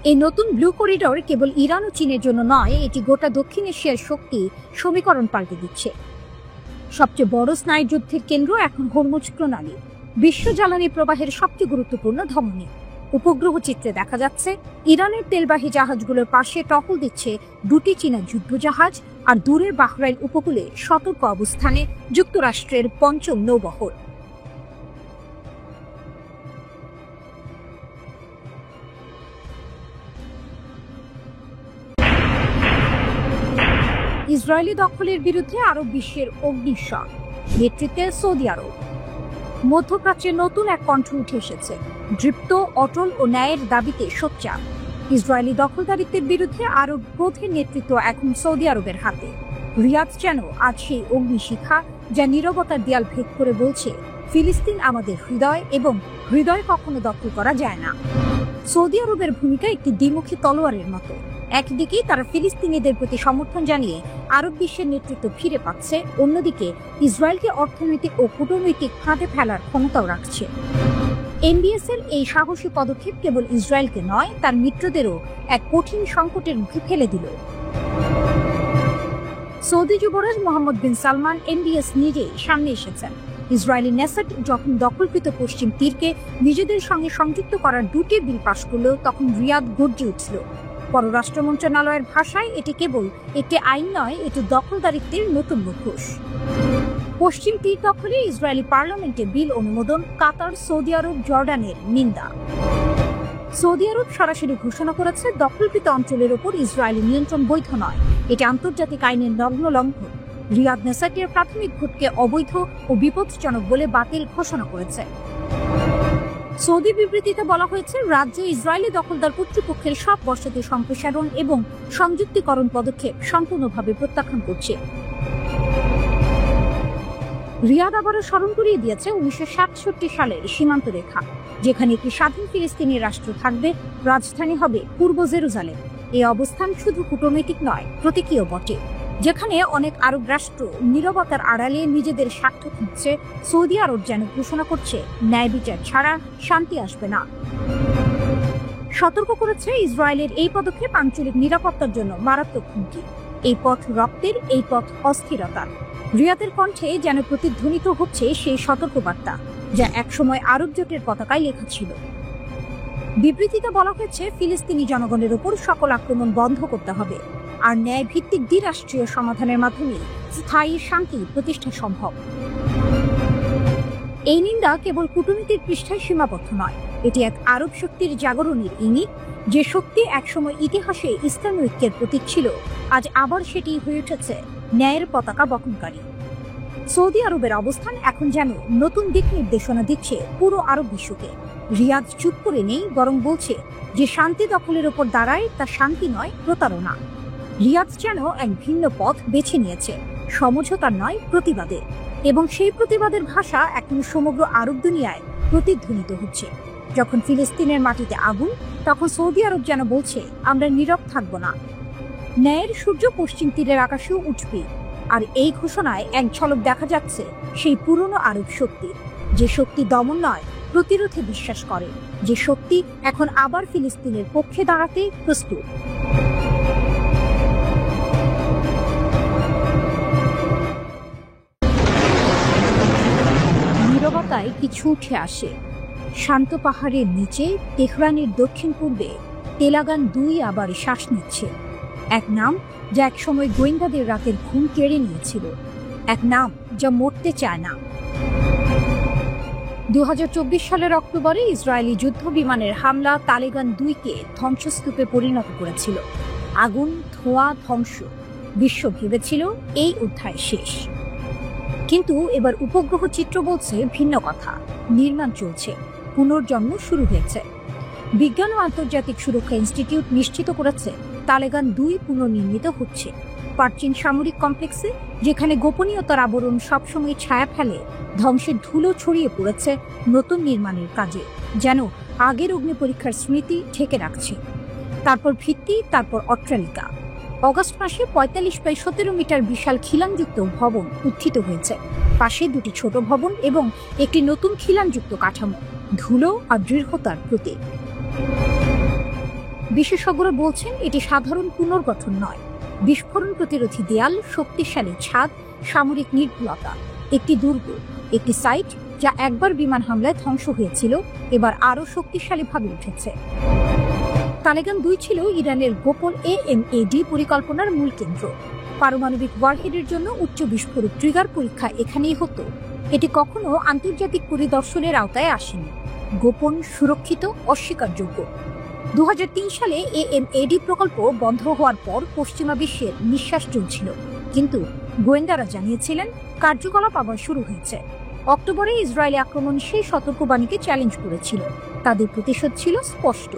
এই নতুন ব্লু করিডর কেবল ইরান ও চীনের জন্য নয়, এটি গোটা দক্ষিণ এশিয়ার শক্তি সমীকরণ পাল্টে দিচ্ছে। সবচেয়ে বড় স্নায়ুযুদ্ধের কেন্দ্র এখন হরমুজ প্রণালী, বিশ্ব জ্বালানি প্রবাহের সবচেয়ে গুরুত্বপূর্ণ ধমনী। উপগ্রহ চিত্রে দেখা যাচ্ছে ইরানের তেলবাহী জাহাজগুলোর পাশে টহল দিচ্ছে 2টি চীনা যুদ্ধজাহাজ, আর দূরের বাহরাইন উপকূলে সতর্ক অবস্থানে যুক্তরাষ্ট্রের 5ম নৌবহর। ইসরায়েলি দখলের বিরুদ্ধে আরব বিশ্বের অগ্নিশর, নেতৃত্বে সৌদি আরব। মধ্যপ্রাচ্যে নতুন এক কণ্ঠ উঠে এসেছে, দৃপ্ত, অটল ও ন্যায়ের দাবিতে সোচ্চার। ইসরায়েলি দখলদারিত্বের বিরুদ্ধে আরব ক্রোধের নেতৃত্ব এখন সৌদি আরবের হাতে। রিয়াদ যেন আজ সেই অগ্নিশিখা, যা নীরবতার দেয়াল ভেদ করে বলছে, ফিলিস্তিন আমাদের হৃদয়, এবং হৃদয় কখনো দখল করা যায় না। সৌদি আরবের ভূমিকা একটি দ্বিমুখী তলোয়ারের মতো। একদিকে তারা ফিলিস্তিনিদের প্রতি সমর্থন জানিয়ে আরব বিশ্বের নেতৃত্ব ফিরে পাচ্ছে, অন্যদিকে ইসরায়েলকে অর্থনৈতিক ও কূটনৈতিক ফাঁদে ফেলার ক্ষমতাও রাখছে। এমবিএস এর এই সাহসী পদক্ষেপ কেবল ইসরায়েলকে নয়, তার মিত্রদেরও এক কঠিন সংকটের মুখে ফেলে দিল। সৌদি যুবরাজ মোহাম্মদ বিন সালমান এমবিএস নিজেই সামনে এসেছেন। ইসরায়েলি নেসাট যখন দখলকৃত পশ্চিম তীরকে নিজেদের সঙ্গে সংযুক্ত করার দুটি বিল পাশ করল, তখন রিয়াদ গর্জে উঠল। পররাষ্ট্র মন্ত্রণালয়ের ভাষায় এটি কেবল একটি আইন নয়, এটি দখলদারিত্বের নতুন মুখোশ। পশ্চিম তীর দখলে ইসরায়েলি পার্লামেন্টে বিল অনুমোদন, কাতার, সৌদি আরব, জর্ডানের নিন্দা। সৌদি আরব সরাসরি ঘোষণা করেছে দখলকৃত অঞ্চলের ওপর ইসরায়েলি নিয়ন্ত্রণ বৈধ নয়, এটি আন্তর্জাতিক আইনের নগ্ন লঙ্ঘন। রিয়াদ নেসাটের প্রাথমিক ভোটকে অবৈধ ও বিপজ্জনক বলে বাতিল ঘোষণা করেছে। সৌদি বিবৃতিতে বলা হয়েছে, রাজ্য ইসরায়েলি দখলদার কর্তৃপক্ষের সব বসতি সম্প্রসারণ এবং সংযুক্তিকরণ পদক্ষেপ সম্পূর্ণভাবে প্রত্যাখ্যান করছে। রিয়াদ আবারও স্মরণ করিয়ে দিয়েছে 1967 সালের সীমান্ত রেখা, যেখানে একটি স্বাধীন ফিলিস্তিনি রাষ্ট্র থাকবে, রাজধানী হবে পূর্ব জেরুজালেম। এই অবস্থান শুধু কূটনৈতিক নয়, প্রতীকীয় বটে। যেখানে অনেক আরব রাষ্ট্র নীরবতার আড়ালে নিজেদের স্বার্থ খুঁজছে, সৌদি আরব যেন ঘোষণা করছে ন্যায় বিচার ছাড়া শান্তি আসবে না। সতর্ক করেছে, ইসরায়েলের এই পদক্ষেপ আঞ্চলিক নিরাপত্তার জন্য মারাত্মক হুমকি। এই পথ রক্তের, এই পথ অস্থিরতার। রিয়াদের কণ্ঠে যেন প্রতিধ্বনিত হচ্ছে সেই সতর্কবার্তা, যা একসময় আরব জোটের পতাকায় লেখা ছিল। বিবৃতিতে বলা হয়েছে, ফিলিস্তিনি জনগণের উপর সকল আক্রমণ বন্ধ করতে হবে, আর ন্যায় ভিত্তিক দ্বিরাষ্ট্রীয় সমাধানের মাধ্যমে স্থায়ী শান্তি প্রতিষ্ঠা সম্ভব। এই নিন্দা কেবল কূটনীতির পৃষ্ঠায় সীমাবদ্ধ নয়, এটি এক আরব শক্তির জাগরণের ইঙ্গিত। যে শক্তি একসময় ইতিহাসে ইসলামী ঐক্যের প্রতীক ছিল, আজ আবার সেটি হয়ে উঠেছে ন্যায়ের পতাকা বহনকারী। সৌদি আরবের অবস্থান এখন যেন নতুন দিক নির্দেশনা দিচ্ছে পুরো আরব বিশ্বকে। রিয়াদ চুপ করে নেই, বরং বলছে যে শান্তি দখলের ওপর দাঁড়ায় তা শান্তি নয়, প্রতারণা। রিয়াদ যেন এক ভিন্ন পথ বেছে নিয়েছে, সমঝোতার নয়, প্রতিবাদের। এবং সেই প্রতিবাদের ভাষা এখন সমগ্র আরব দুনিয়ায় প্রতিধ্বনিত হচ্ছে। যখন ফিলিস্তিনের মাটিতে আগুন, তখন সৌদি আরব যেন বলছে, আমরা নীরব থাকব না। ন্যায়ের সূর্য পশ্চিম তীরের আকাশেও উঠবে। আর এই ঘোষণায় এক ঝলক দেখা যাচ্ছে সেই পুরনো আরব শক্তির, যে শক্তি দমন নয়, প্রতিরোধে বিশ্বাস করে, যে শক্তি এখন আবার ফিলিস্তিনের পক্ষে দাঁড়াতে প্রস্তুত। নীরবতায় কিছু উঠে আসে। শান্ত পাহাড়ের নিচে তেহরানের দক্ষিণ পূর্বে তেলাগান 2 আবার শ্বাস নিচ্ছে। এক নাম যা একসময় গোয়েন্দাদের রাতের ঘুম কেড়ে নিয়েছিল, এক নাম যা মরতে চায় না। 2024 সালের অক্টোবরে ইসরায়েলি যুদ্ধ বিমানের হামলা তালেগান 2কে ধ্বংসস্তূপে পরিণত করেছিল। আগুন, ধোঁয়া, ধ্বংস। বিশ্ব ভেবেছিল এই অধ্যায় শেষ। কিন্তু এবার উপগ্রহ চিত্র বলছে ভিন্ন কথা। নির্মাণ চলছে, পুনর্জন্ম শুরু হয়েছে। বিজ্ঞান ও আন্তর্জাতিক সুরক্ষা ইনস্টিটিউট নিশ্চিত করেছে তালেগান 2 পুনর্নির্মিত হচ্ছে। প্রাচীন সামরিক কমপ্লেক্সে, যেখানে গোপনীয়তার আবরণ সবসময় ছায়া ফেলে, ধ্বংসের ধুলো ছড়িয়ে পড়েছে নতুন নির্মাণের কাজে, যেন আগের অগ্নি পরীক্ষার স্মৃতি ঢেকে রাখছে। তারপর ভিত্তি, তারপর অট্টালিকা। অগস্ট মাসে 45 বাই 17 মিটার বিশাল খিলানযুক্ত ভবন উত্থিত হয়েছে। পাশে 2টি ছোট ভবন এবং একটি নতুন খিলানযুক্ত কাঠামো, ধুলো আর দৃঢ়তার প্রতীক। বিশেষজ্ঞরা বলছেন, এটি সাধারণ পুনর্গঠন নয়। বিস্ফোরণ প্রতিরোধী দেয়াল, শক্তিশালী ছাদ, সামরিক নির্ভুলতা। একটি দুর্গ, একটি সাইট যা একবার বিমান হামলায় ধ্বংস হয়েছিল, এবার আরও শক্তিশালীভাবে উঠেছে। তালেগান 2 ছিল ইরানের গোপন AMAD পরিকল্পনার মূল কেন্দ্র। পারমাণবিক ওয়ারহেডের জন্য উচ্চ বিস্ফোরক ট্রিগার পরীক্ষা এখানেই হতো। এটি কখনো আন্তর্জাতিক পরিদর্শনের আওতায় আসেনি। গোপন, সুরক্ষিত, অস্বীকারযোগ্য। 2003 সালে AMAD প্রকল্প বন্ধ হওয়ার পর পশ্চিমা বিশ্বের নিঃশ্বাস চলছিল, কিন্তু গোয়েন্দারা জানিয়েছিলেন কার্যকলাপ আবার শুরু হয়েছে। অক্টোবরে ইসরায়েলি আক্রমণ সেই সতর্কবাণীকে চ্যালেঞ্জ করেছিল। তাদের প্রতিশোধ ছিল স্পষ্ট।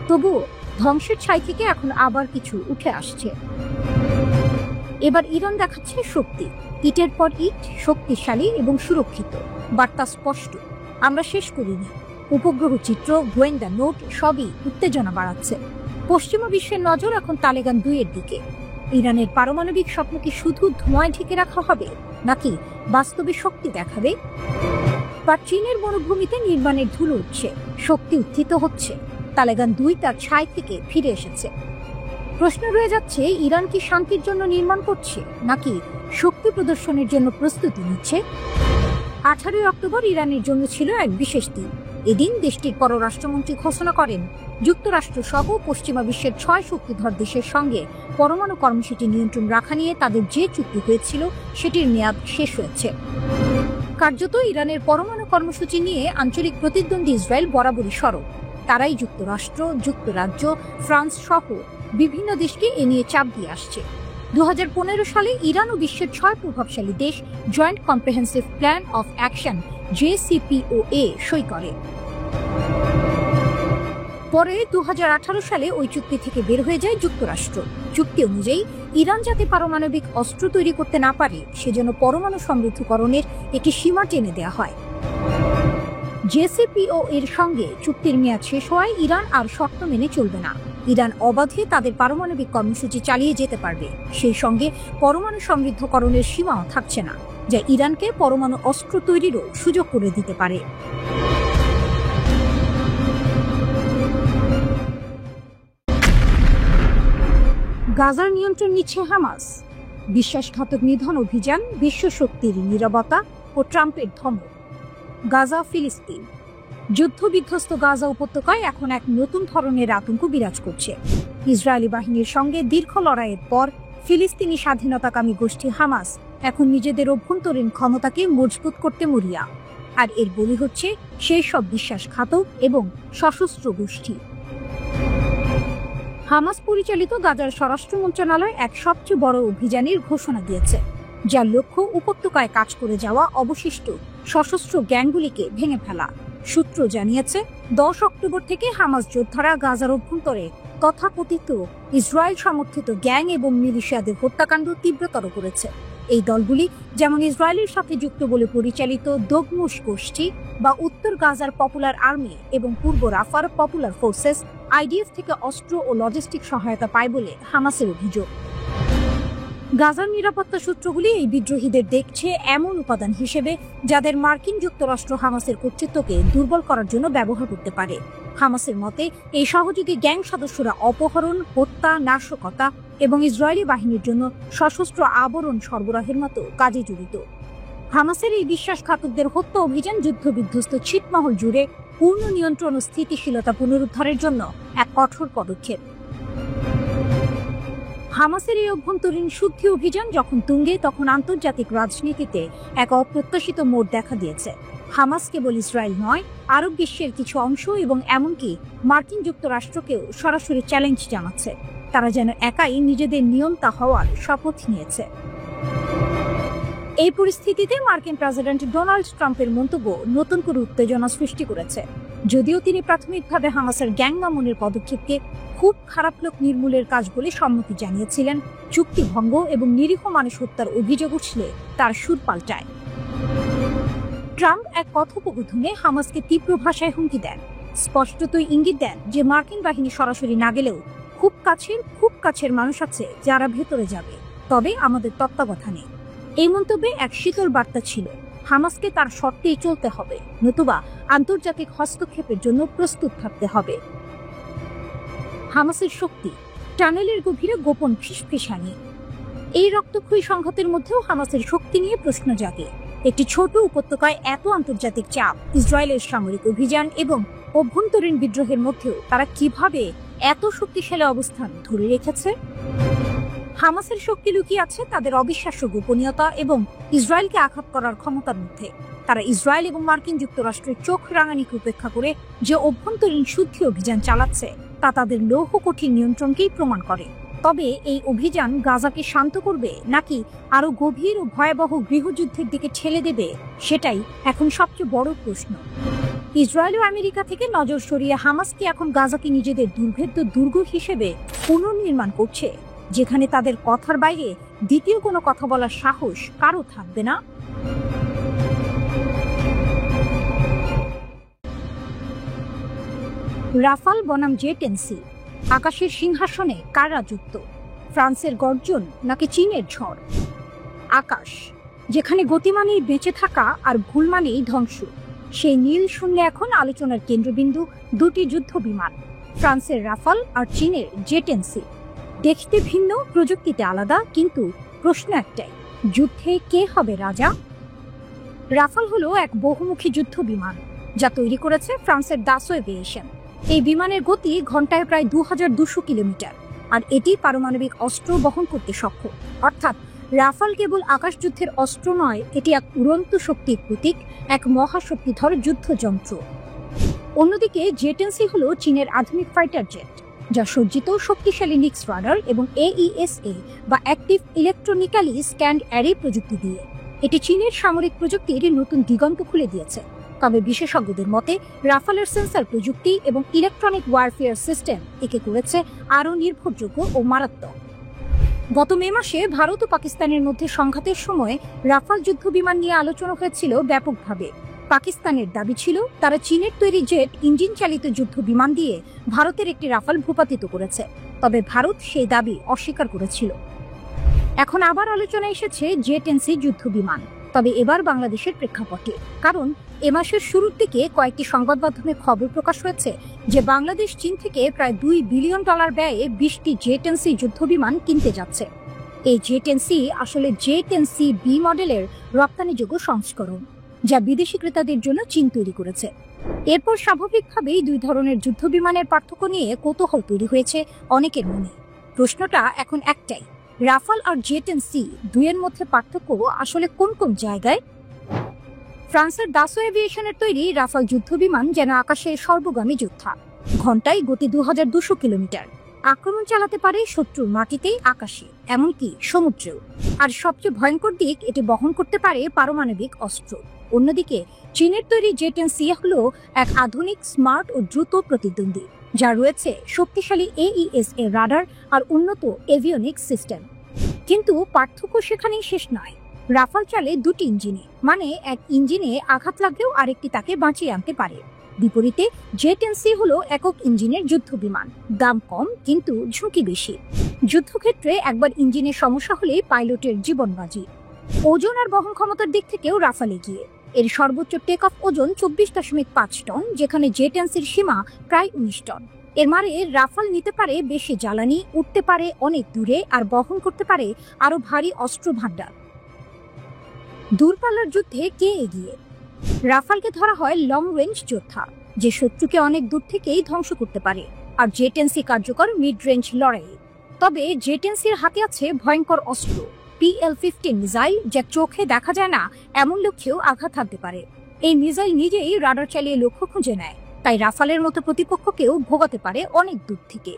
তবুও ধ্বংসের ছাই থেকে এখন আবার কিছু উঠে আসছে। এবার ইরান দেখাচ্ছে শক্তি, ইটের পর ইট, শক্তিশালী এবং সুরক্ষিত। বার্তা স্পষ্ট, আমরা শেষ করিনি। উপগ্রহ চিত্র, গোয়েন্দা নোট সবই উত্তেজনা বাড়াচ্ছে। পশ্চিমা বিশ্বের নজর এখন তালেবান 2 এর দিকে। ইরানের পারমাণবিক স্বপ্ন কি শুধু ধোঁয়ায় ঢেকে রাখা হবে, নাকি বাস্তবে শক্তি দেখাবে? বা চীনের মরুভূমিতে নির্মাণের ধুলো উঠছে, শক্তি উত্থিত হচ্ছে, তালেবান 2 তার ছাই থেকে ফিরে এসেছে। প্রশ্ন রয়ে যাচ্ছে, ইরান কি শান্তির জন্য নির্মাণ করছে, নাকি শক্তি প্রদর্শনের জন্য প্রস্তুতি নিচ্ছে? 18 অক্টোবর ইরানের জন্য ছিল এক বিশেষ দিন। এদিন দেশটির পররাষ্ট্রমন্ত্রী ঘোষণা করেন, যুক্তরাষ্ট্র সহ পশ্চিমা বিশ্বের 6 শক্তিধর দেশের সঙ্গে পরমাণু কর্মসূচি নিয়ন্ত্রণ রাখা নিয়ে তাদের যে চুক্তি হয়েছিল সেটির মেয়াদ শেষ হয়েছে। কার্যত ইরানের পরমাণু কর্মসূচি নিয়ে আঞ্চলিক প্রতিদ্বন্দ্বী ইসরায়েল বরাবরই সরব। তারাই যুক্তরাষ্ট্র, যুক্তরাজ্য, ফ্রান্স সহ বিভিন্ন দেশকে এ নিয়ে চাপ দিয়ে আসছে। 2015 সালে ইরান ও বিশ্বের 6 প্রভাবশালী দেশ joint comprehensive plan of action JCPOA সই করে। পরে 2018 সালে ওই চুক্তি থেকে বের হয়ে যায় যুক্তরাষ্ট্র। চুক্তি অনুযায়ী ইরান যাতে পারমাণবিক অস্ত্র তৈরি করতে না পারে সেজন্য পরমাণু সমৃদ্ধকরণের একটি সীমা টেনে দেওয়া হয়। JCPOA এর সঙ্গে চুক্তির মেয়াদ শেষ হওয়ায় ইরান আর শর্ত মেনে চলবে না। ইরান অবাধে তাদের পারমাণবিক কর্মসূচি চালিয়ে যেতে পারবে। সেই সঙ্গে পরমাণু সমৃদ্ধকরণের সীমাও থাকছে না, যা ইরানকে পরমাণু অস্ত্র তৈরিরও সুযোগ করে দিতে পারে। গাজার নিয়ন্ত্রণ নিচ্ছে হামাস। বিশ্বাসঘাতক নিধন অভিযান, বিশ্ব শক্তির নীরবতা ও ট্রাম্পের ধমক। গাজা, ফিলিস্তিন। যুদ্ধবিধ্বস্ত গাজা উপত্যকায় এখন এক নতুন ধরনের আতঙ্ক বিরাজ করছে। ইসরায়েলি বাহিনীর সঙ্গে দীর্ঘ লড়াইয়ের পর ফিলিস্তিনি স্বাধীনতাকামী গোষ্ঠী হামাস এখন নিজেদের অভ্যন্তরীণ ক্ষমতাকে মজবুত করতে মরিয়া। আর এর বলি হচ্ছে সেই সব বিশ্বাসঘাতক এবং সশস্ত্র গোষ্ঠী। হামাস পরিচালিত গাজার স্বরাষ্ট্র মন্ত্রণালয় এক সবচেয়ে বড় অভিযানের ঘোষণা দিয়েছে, যার লক্ষ্য উপত্যকায় কাজ করে যাওয়া অবশিষ্ট সশস্ত্র গ্যাংগুলিকে ভেঙে ফেলা। সূত্র জানিয়েছে, 10 অক্টোবর থেকে হামাস যোদ্ধারা গাজার অভ্যন্তরে তথাকথিত ইসরায়েল সমর্থিত গ্যাং এবং মিলিশিয়াদের হত্যাকাণ্ড তীব্রতর করেছে। এই দলগুলি যেমন ইসরায়েলের সাথে যুক্ত বলে পরিচালিত দগমুশ গোষ্ঠী বা উত্তর গাজার পপুলার আর্মি এবং পূর্ব রাফার পপুলার ফোর্সেস IDF থেকে অস্ত্র ও লজিস্টিক সহায়তা পায় বলে হামাসের অভিযোগ। গাজার নিরাপত্তা সূত্রগুলি এই বিদ্রোহীদের দেখছে এমন উপাদান হিসেবে যাদের মার্কিন যুক্তরাষ্ট্র হামাসের কর্তৃত্বকে দুর্বল করার জন্য ব্যবহার করতে পারে। হামাসের মতে এই সহযোগী গ্যাং সদস্যরা অপহরণ, হত্যা, নাশকতা এবং ইসরায়েলি বাহিনীর জন্য সশস্ত্র আবরণ সরবরাহের মতো কাজে জড়িত। হামাসের এই বিশ্বাসঘাতকদের হত্যা অভিযান যুদ্ধবিধ্বস্ত ছিটমহল জুড়ে পূর্ণ নিয়ন্ত্রণ ও স্থিতিশীলতা পুনরুদ্ধারের জন্য এক কঠোর পদক্ষেপ। হামাসের এই অভ্যন্তরীণ শুদ্ধি অভিযান যখন তুঙ্গে, তখন আন্তর্জাতিক রাজনীতিতে এক অপ্রত্যাশিত মোড় দেখা দিয়েছে। হামাস কেবল ইসরায়েল নয়, আরব বিশ্বের কিছু অংশ এবং এমনকি মার্কিন যুক্তরাষ্ট্রকেও সরাসরি চ্যালেঞ্জ জানাচ্ছে। তারা যেন একাই নিজেদের নিয়ন্তা হওয়ার শপথ নিয়েছে। এই পরিস্থিতিতে মার্কিন প্রেসিডেন্ট ডোনাল্ড ট্রাম্পের মন্তব্য নতুন করে উত্তেজনা সৃষ্টি করেছে। যদিও তিনি প্রাথমিকভাবে হামাসের গ্যাং দমনের পদক্ষেপকে খুব খারাপ লোক নির্মূলের কাজ বলে সম্মতি জানিয়েছিলেন, চুক্তি ভঙ্গ এবং নিরীহ মানুষ হত্যার অভিযোগ উঠলে তার সুর পাল্টায়। ট্রাম্প এক কথোপকথনে হামাসকে তীব্র ভাষায় হুমকি দেন, স্পষ্টতই ইঙ্গিত দেন যে মার্কিন বাহিনী সরাসরি না গেলেও খুব কাছের মানুষ আছে যারা ভেতরে যাবে, তবে আমাদের তত্ত্বাবধানে। এই মন্তব্যে এক শীতল বার্তা ছিল, হামাসকে তার শর্তেই চলতে হবে, নতুবা আন্তর্জাতিক হস্তক্ষেপের জন্য প্রস্তুত থাকতে হবে। হামাসের শক্তি, টানেলের গভীরে গোপন ফিসফিসানি। এই রক্তক্ষয়ী সংঘাতের মধ্যেও হামাসের শক্তি নিয়ে প্রশ্ন জাগে। একটি ছোট উপত্যকায় এত আন্তর্জাতিক চাপ, ইসরায়েলের সামরিক অভিযান এবং অভ্যন্তরীণ বিদ্রোহের মধ্যেও তারা কিভাবে এত শক্তিশালী অবস্থান ধরে রেখেছে? হামাসের শক্তি লুকিয়ে আছে তাদের অবিশ্বাস্য গোপনীয়তা এবং ইসরায়েলকে আঘাত করার ক্ষমতার মধ্যে। তারা ইসরায়েল এবং মার্কিন যুক্তরাষ্ট্রের চোখ রাঙানিকে উপেক্ষা করে যে অভ্যন্তরীণ শুদ্ধি অভিযান চালাচ্ছে তা তাদের লৌহ কঠিন নিয়ন্ত্রণকেই প্রমাণ করে। তবে এই অভিযান গাজাকে শান্ত করবে নাকি আরো গভীর ও ভয়াবহ গৃহযুদ্ধের দিকে ঠেলে দেবে, সেটাই এখন সবচেয়ে বড় প্রশ্ন। ইসরায়েল ও আমেরিকা থেকে নজর সরিয়ে হামাস কি এখন গাজাকে নিজেদের দুর্ভেদ্য দুর্গ হিসেবে পুনর্নির্মাণ করছে, যেখানে তাদের কথার বাইরে দ্বিতীয় কোনো কথা বলার সাহস কারো থাকবে না? রাফাল বনাম জে-10সি, আকাশের সিংহাসনে কার রাজত্ব? ফ্রান্সের গর্জন নাকি চীনের ঝড়? আকাশ, যেখানে গতি মানেই বেঁচে থাকা আর ভুল মানেই ধ্বংস, সেই নীল শূন্যে এখন আলোচনার কেন্দ্রবিন্দু দুটি যুদ্ধ বিমান, ফ্রান্সের রাফাল আর চীনের জে-10সি। দেখতে ভিন্ন, প্রযুক্তিতে আলাদা, কিন্তু প্রশ্ন একটাই, যুদ্ধে কে হবে রাজা? রাফাল হলো এক বহুমুখী যুদ্ধ বিমান যা তৈরি করেছে ফ্রান্সের দাসো এভিয়েশন। এই বিমানের গতি ঘন্টায় প্রায় 2200 কিলোমিটার, আর এটি পারমাণবিক অস্ত্র বহন করতে সক্ষম। অর্থাৎ রাফাল কেবল আকাশ যুদ্ধের অস্ত্র নয়, এটি এক উড়ন্ত শক্তির প্রতীক, এক মহাশক্তিধর যুদ্ধযন্ত্র। অন্যদিকে জে-10সি হলো চীনের আধুনিক ফাইটার জেট, যা সজ্জিত শক্তিশালী নিক্স রাডার এবং AESA বা অ্যাক্টিভ ইলেকট্রনিক্যালি স্ক্যান্ড অ্যারে প্রযুক্তি দিয়ে। এটি চীনের সামরিক প্রযুক্তির নতুন দিগন্ত খুলে দিয়েছে। তবে বিশেষজ্ঞদের মতে রাফালের সেন্সর প্রযুক্তি এবং ইলেকট্রনিক ওয়ারফেয়ার সিস্টেম একে করেছে আরও নির্ভরযোগ্য ও মারাত্মক। গত মে মাসে ভারত ও পাকিস্তানের মধ্যে সংঘাতের সময় রাফাল যুদ্ধ বিমান নিয়ে আলোচনা হয়েছিল ব্যাপকভাবে। পাকিস্তানের দাবি ছিল তারা চীনের তৈরি জেট ইঞ্জিন চালিত যুদ্ধ বিমান দিয়ে ভারতের একটি রাফাল ভূপাতিত করেছে, তবে ভারত সেই দাবি অস্বীকার করেছিল। এখন আবার আলোচনা এসেছে জে-10সি যুদ্ধ বিমান, তবে এবার বাংলাদেশের প্রেক্ষাপটে। কারণ এ মাসের শুরুর দিকে কয়েকটি সংবাদ মাধ্যমে খবর প্রকাশ হয়েছে যে বাংলাদেশ চীন থেকে প্রায় $2 বিলিয়ন ব্যয়ে 20টি জে-10সি যুদ্ধ বিমান কিনতে যাচ্ছে। এই জে-10সি আসলে জে-10সি বি মডেলের রপ্তানিযোগ্য সংস্করণ, যা বিদেশি ক্রেতাদের জন্য চীন তৈরি করেছে। এরপর স্বাভাবিকভাবেই দুই ধরনের যুদ্ধ বিমানের পার্থক্য নিয়ে কৌতূহল তৈরি হয়েছে অনেকের মনে। প্রশ্নটা এখন একটাই, রাফাল আর জে-10সি দুইয়ের মধ্যে পার্থক্য আসলে কোন কোন জায়গায়? ফ্রান্সের দাসো এভিয়েশনের তৈরি রাফাল যুদ্ধ বিমান যেন আকাশের সর্বগামী যোদ্ধা। ঘন্টায় গতি 2200 কিলোমিটার, আক্রমণ চালাতে পারে শত্রুর মাটিতে, আকাশে, এমনকি সমুদ্রেও। আর সবচেয়ে ভয়ঙ্কর দিক, এটি বহন করতে পারে পারমাণবিক অস্ত্র। অন্যদিকে চীনের তৈরি জে-10সি হলো এক আধুনিক, স্মার্ট ও দ্রুত প্রতিদ্বন্দ্বী, যা রয়েছে শক্তিশালী AESA রাডার আর উন্নত এভিওনিক্স সিস্টেম। কিন্তু পার্থক্য সেখানেই শেষ নয়। রাফাল চলে দুটি ইঞ্জিনে, মানে এক ইঞ্জিনে আঘাত লাগলেও আরেকটি তাকে বাঁচিয়ে আনতে পারে। বিপরীতে জে-10সি হলো একক ইঞ্জিনের যুদ্ধ বিমান, দাম কম কিন্তু ঝুঁকি বেশি। যুদ্ধক্ষেত্রে একবার ইঞ্জিনের সমস্যা হলে পাইলটের জীবন বাজি। ওজন আর বহন ক্ষমতার দিক থেকেও রাফাল এগিয়ে। এর সর্বোচ্চ টেক অফ ওজন 24.5 টন, যেখানে জে-10সির সীমা প্রায় 19 টন। এর মানে রাফাল নিতে পারে বেশি জ্বালানি, উঠতে পারে অনেক দূরে, আর বহন করতে পারে আরো ভারী অস্ত্র ভাণ্ডার। দূরপাল্লার যুদ্ধে কে এগিয়ে? রাফালকে ধরা হয় লং রেঞ্জ যোদ্ধা, যে শত্রুকে অনেক দূর থেকেই ধ্বংস করতে পারে, আর জে-10সি কার্যকর মিড রেঞ্জ লড়াই। তবে জে-10সির হাতে আছে ভয়ঙ্কর অস্ত্র, PL-15 মিসাইল, যা চোখে দেখা যায় না এমন লক্ষ্যেও আঘাত হানতে পারে। এই মিসাইল নিজেই রাডার চালিয়ে লক্ষ্য খুঁজে নেয়, তাই রাফালের মতো প্রতিপক্ষকেও ভোগাতে পারে অনেক দূর থেকে।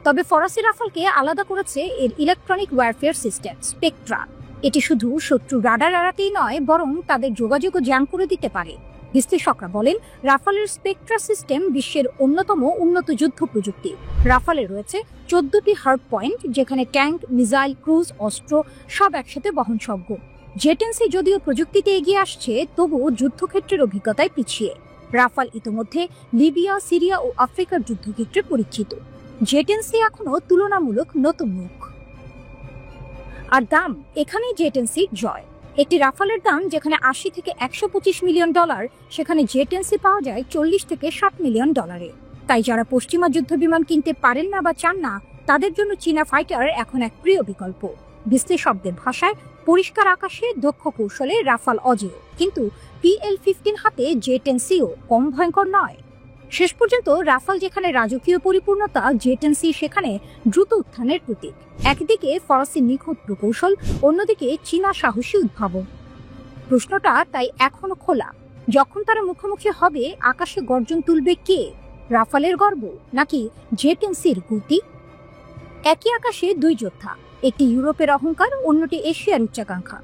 তবে ফরাসি রাফালকে আলাদা করেছে এর ইলেকট্রনিক ওয়ারফেয়ার সিস্টেম স্পেকট্রা। এটি শুধু শত্রু রাডার এড়াতেই নয়, বরং তাদের যোগাযোগও জ্যাম করে দিতে পারে। বিশ্লেষকরা বলেন রাফালের স্পেকট্রা সিস্টেম বিশ্বের অন্যতম উন্নত যুদ্ধ প্রযুক্তি। রাফালে রয়েছে 14টি হার্ড পয়েন্ট, যেখানে ট্যাঙ্ক, মিসাইল, ক্রুজ অস্ত্র সব একসাথে বহনযোগ্য। জে-10সি যদিও প্রযুক্তিতে এগিয়ে আসছে, তবুও যুদ্ধক্ষেত্রের অভিজ্ঞতায় পিছিয়ে। রাফাল ইতোমধ্যে লিবিয়া, সিরিয়া ও আফ্রিকার যুদ্ধক্ষেত্রে পরীক্ষিত। জে-10সি এখনো তুলনামূলক নতুন মুখ। আর দাম, এখানেই জে-10সির জয়। একটি রাফালের দাম যেখানে $80 থেকে $125 মিলিয়ন, সেখানে জে-10সি পাওয়া যায় $40 থেকে $60 মিলিয়ন। তাই যারা পশ্চিমা যুদ্ধ বিমান কিনতে পারেন না বা চান না, তাদের জন্য চীনা ফাইটার এখন এক প্রিয় বিকল্প। বিশ্লেষকদের ভাষায় পরিষ্কার আকাশে, দক্ষ কৌশলে রাফাল অজেয়, কিন্তু PL-15 হাতে জে-10সিও কম ভয়ঙ্কর নয়। শেষ পর্যন্ত রাফাল যেখানে রাজকীয় পরিপূর্ণতা, জে-10সি সেখানে দ্রুত উত্থানের প্রতীক। একদিকে ফরাসি নিখুঁত প্রকৌশল, অন্যদিকে চীনা সাহসী উদ্ভাবন। প্রশ্নটা তাই এখনো খোলা, যখন তারা মুখোমুখি হবে আকাশে গর্জন তুলবে কে? রাফালের গর্ব নাকি জে-10সির গতি? একই আকাশে দুই যোদ্ধা, একটি ইউরোপের অহংকার, অন্যটি এশিয়ার উচ্চাকাঙ্ক্ষা।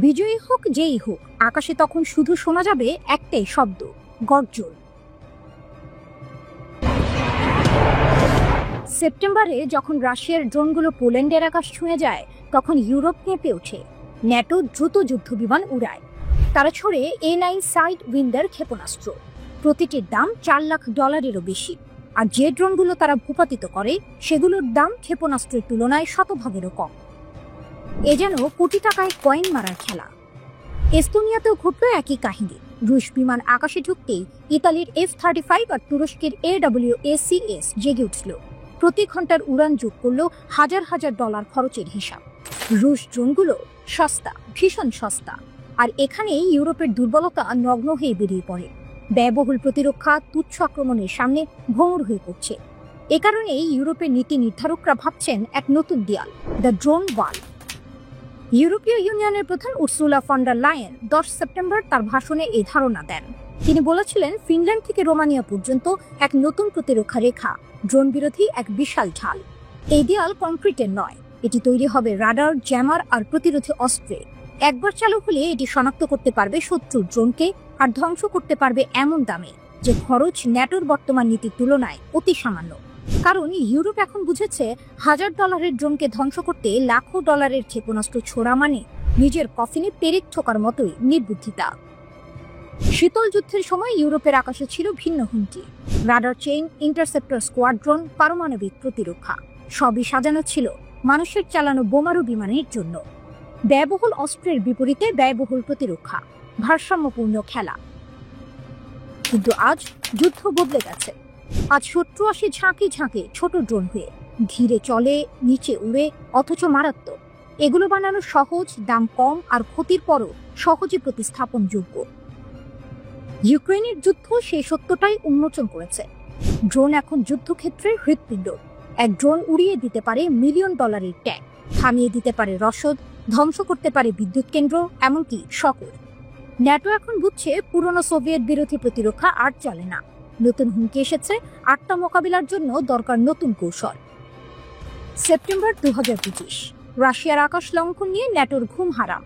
বিজয়ী হোক যেই হোক, আকাশে তখন শুধু শোনা যাবে একটাই শব্দ, গর্জন। সেপ্টেম্বরে যখন রাশিয়ার ড্রোনগুলো পোল্যান্ডের আকাশ ছুঁয়ে যায়, তখন ইউরোপ কেঁপে ওঠে। ন্যাটো দ্রুত যুদ্ধবিমান উড়ায়। তারা ছোড়ে A9 সাইড উইন্ডার ক্ষেপণাস্ত্র। প্রতিটির দাম $4 লাখ বেশি। আর যে ড্রোনগুলো তারা ভূপাতিত করে সেগুলোর দাম ক্ষেপণাস্ত্রের তুলনায় শতভাগেরও কম। এ যেন কোটি টাকায় কয়েন মারার খেলা। এস্তোনিয়াতেও ঘটল একই কাহিনী। রুশ বিমান আকাশে ঢুকতেই ইতালির F-35 আর তুরস্কের AWACS জেগে উঠল। প্রতি ঘন্টার উড়ান যোগ করল হাজার হাজার ডলার খরচের হিসাব। রুশ ড্রোনগুলো সস্তা, ভীষণ সস্তা। আর এখানেই ইউরোপের দুর্বলতা নগ্ন হয়ে বেরিয়ে পড়ে। ব্যয়বহুল প্রতিরক্ষা তুচ্ছ আক্রমণের সামনে ভঙ্গুর হয়ে পড়ছে। এ কারণেই ইউরোপের নীতি নির্ধারকরা ভাবছেন এক নতুন দেয়াল, দ্য ড্রোন ওয়াল। ইউরোপীয় ইউনিয়নের প্রধান Ursula von der Leyen 10 September তার ভাষণে এই ধারণা দেন। তিনি বলেছিলেন, ফিনল্যান্ড থেকে রোমানিয়া পর্যন্ত এক নতুন প্রতিরক্ষা রেখা, ড্রোন বিরোধী এক বিশাল ঢাল। এই দেয়াল কংক্রিটের নয়, এটি তৈরি হবে রাডার, জ্যামার আর প্রতিরোধী অস্ত্রে। একবার চালু হলে এটি শনাক্ত করতে পারবে শত্রুর ড্রোনকে আর ধ্বংস করতে পারবে এমন দামে যে খরচ ন্যাটোর বর্তমান নীতির তুলনায় অতি সামান্য। কারণ ইউরোপ এখন বুঝেছে $1000 ড্রোনকে ধ্বংস করতে লাখো ডলারের ক্ষেপণাস্ত্র ছোড়া মানে নিজের কফিনে পেরেক ঠোকার মতোই নির্বুদ্ধিতা। শীতল যুদ্ধের সময় ইউরোপের আকাশে ছিল ভিন্ন হুমকি, রাডার চেইন, ইন্টারসেপ্টর স্কোয়াড্রন, পারমাণবিক প্রতিরক্ষা। সবই সাজানো ছিল মানুষের চালানো বোমারু বিমানের জন্য। ব্যয়বহুল অস্ত্রের বিপরীতে ব্যয়বহুল প্রতিরক্ষা, ভারসাম্যপূর্ণ খেলা। কিন্তু আজ যুদ্ধ বদলে গেছে। আজ শত্রু আসে ঝাঁকে ঝাঁকে ছোট ড্রোন হয়ে, ধীরে চলে, নিচে উড়ে, অথচ মারাত্মক। এগুলো বানানো সহজ, দাম কম আর ক্ষতির পরও সহজে প্রতিস্থাপনযোগ্য। ইউক্রেনের যুদ্ধ সেই সত্যটাই উন্মোচন করেছে। ড্রোন এখন যুদ্ধক্ষেত্রের হৃৎপিণ্ড। এক ড্রোন উড়িয়ে দিতে পারে $1 মিলিয়ন ট্যাঙ্ক, থামিয়ে দিতে পারে রসদ, ধ্বংস করতে পারে বিদ্যুৎ কেন্দ্র, এমনকি শহর। ন্যাটো এখন বুঝছে পুরনো সোভিয়েত বিরোধী প্রতিরক্ষা আর চলে না। নতুন হুমকি এসেছে, আটটা মোকাবিলার জন্য দরকার নতুন কৌশল। সেপ্টেম্বর 2025, রাশিয়ার আকাশ লঙ্ঘন নিয়ে ন্যাটোর ঘুম হারাম।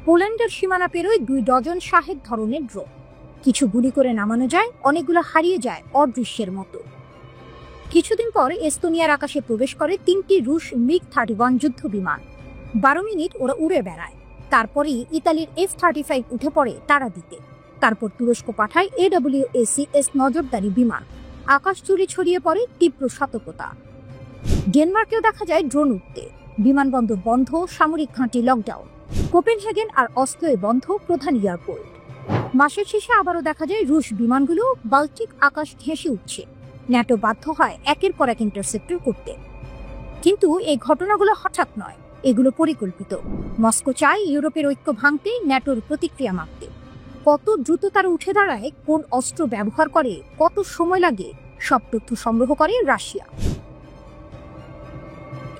পোল্যান্ডের সীমানা পেরোয় 2 ডজন শাহেদ ধরনের ড্রোন। কিছু গুলি করে নামানো যায়, অনেকগুলো হারিয়ে যায় অদৃশ্যের মতো। কিছুদিন পর এস্তোনিয়ার আকাশে প্রবেশ করে 3টি রুশ MiG-31 যুদ্ধ বিমান। 12 মিনিট ওরা উড়ে বেড়ায়। তারপরেই ইতালির F-35 উঠে পড়ে তারা দিতে। তারপর তুরস্ক পাঠায় AWACS নজরদারি বিমান। আকাশ জুড়ে ছড়িয়ে পড়ে তীব্র সতর্কতা। ডেনমার্কেও দেখা যায় ড্রোন উঠতে। বিমানবন্দর বন্ধ, সামরিক ঘাঁটি লকডাউন। কোপেনহেগেন আর অস্লোয় বন্ধ প্রধান এয়ারপোর্ট। মাসের শেষে আবারও দেখা যায় রুশ বিমানগুলো বাল্টিক আকাশ ঘেঁষে উঠছে। ন্যাটো বাধ্য হয় একের পর এক ইন্টারসেপ্টর করতে। কিন্তু এই ঘটনাগুলো হঠাৎ নয়, এগুলো পরিকল্পিত। মস্কো চায় ইউরোপের ঐক্য ভাঙতে, ন্যাটোর প্রতিক্রিয়া মাপতে। কত দ্রুত তারা উঠে দাঁড়ায়, কোন অস্ত্র ব্যবহার করে, কত সময় লাগে, সব তথ্য সংগ্রহ করে রাশিয়া।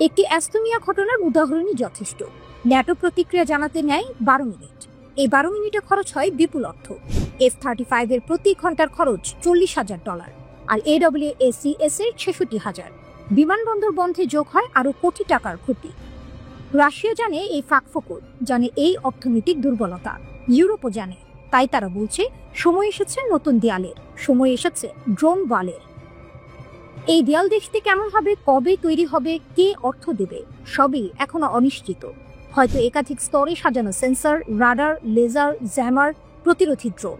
একটি এস্তোনিয়া ঘটনার উদাহরণই যথেষ্ট। ন্যাটো প্রতিক্রিয়া জানাতে নেয় 12 মিনিট। এই 12 মিনিটে খরচ হয় বিপুল অর্থ। F-35 এর প্রতি ঘন্টার খরচ $40,000 আর AWACS এর 66,000। বিমানবন্দর বন্ধে যোগ হয় আরো কোটি টাকার ক্ষতি। রাশিয়া জানে এই ফাঁকফোকর, জানে এই অর্থনৈতিক দুর্বলতা। ইউরোপও জানে। তাই তারা বলছে, সময় এসেছে নতুন দেয়ালের, সময় এসেছে ড্রোন ওয়ালের। এই দেয়াল দেখতে কেমন হবে, কবে তৈরি হবে, কে অর্থ দেবে, সবই এখনো অনিশ্চিত। হয়তো একাধিক স্তরে সাজানো সেন্সর, রাডার, লেজার, জ্যামার, প্রতিরোধী ড্রোন।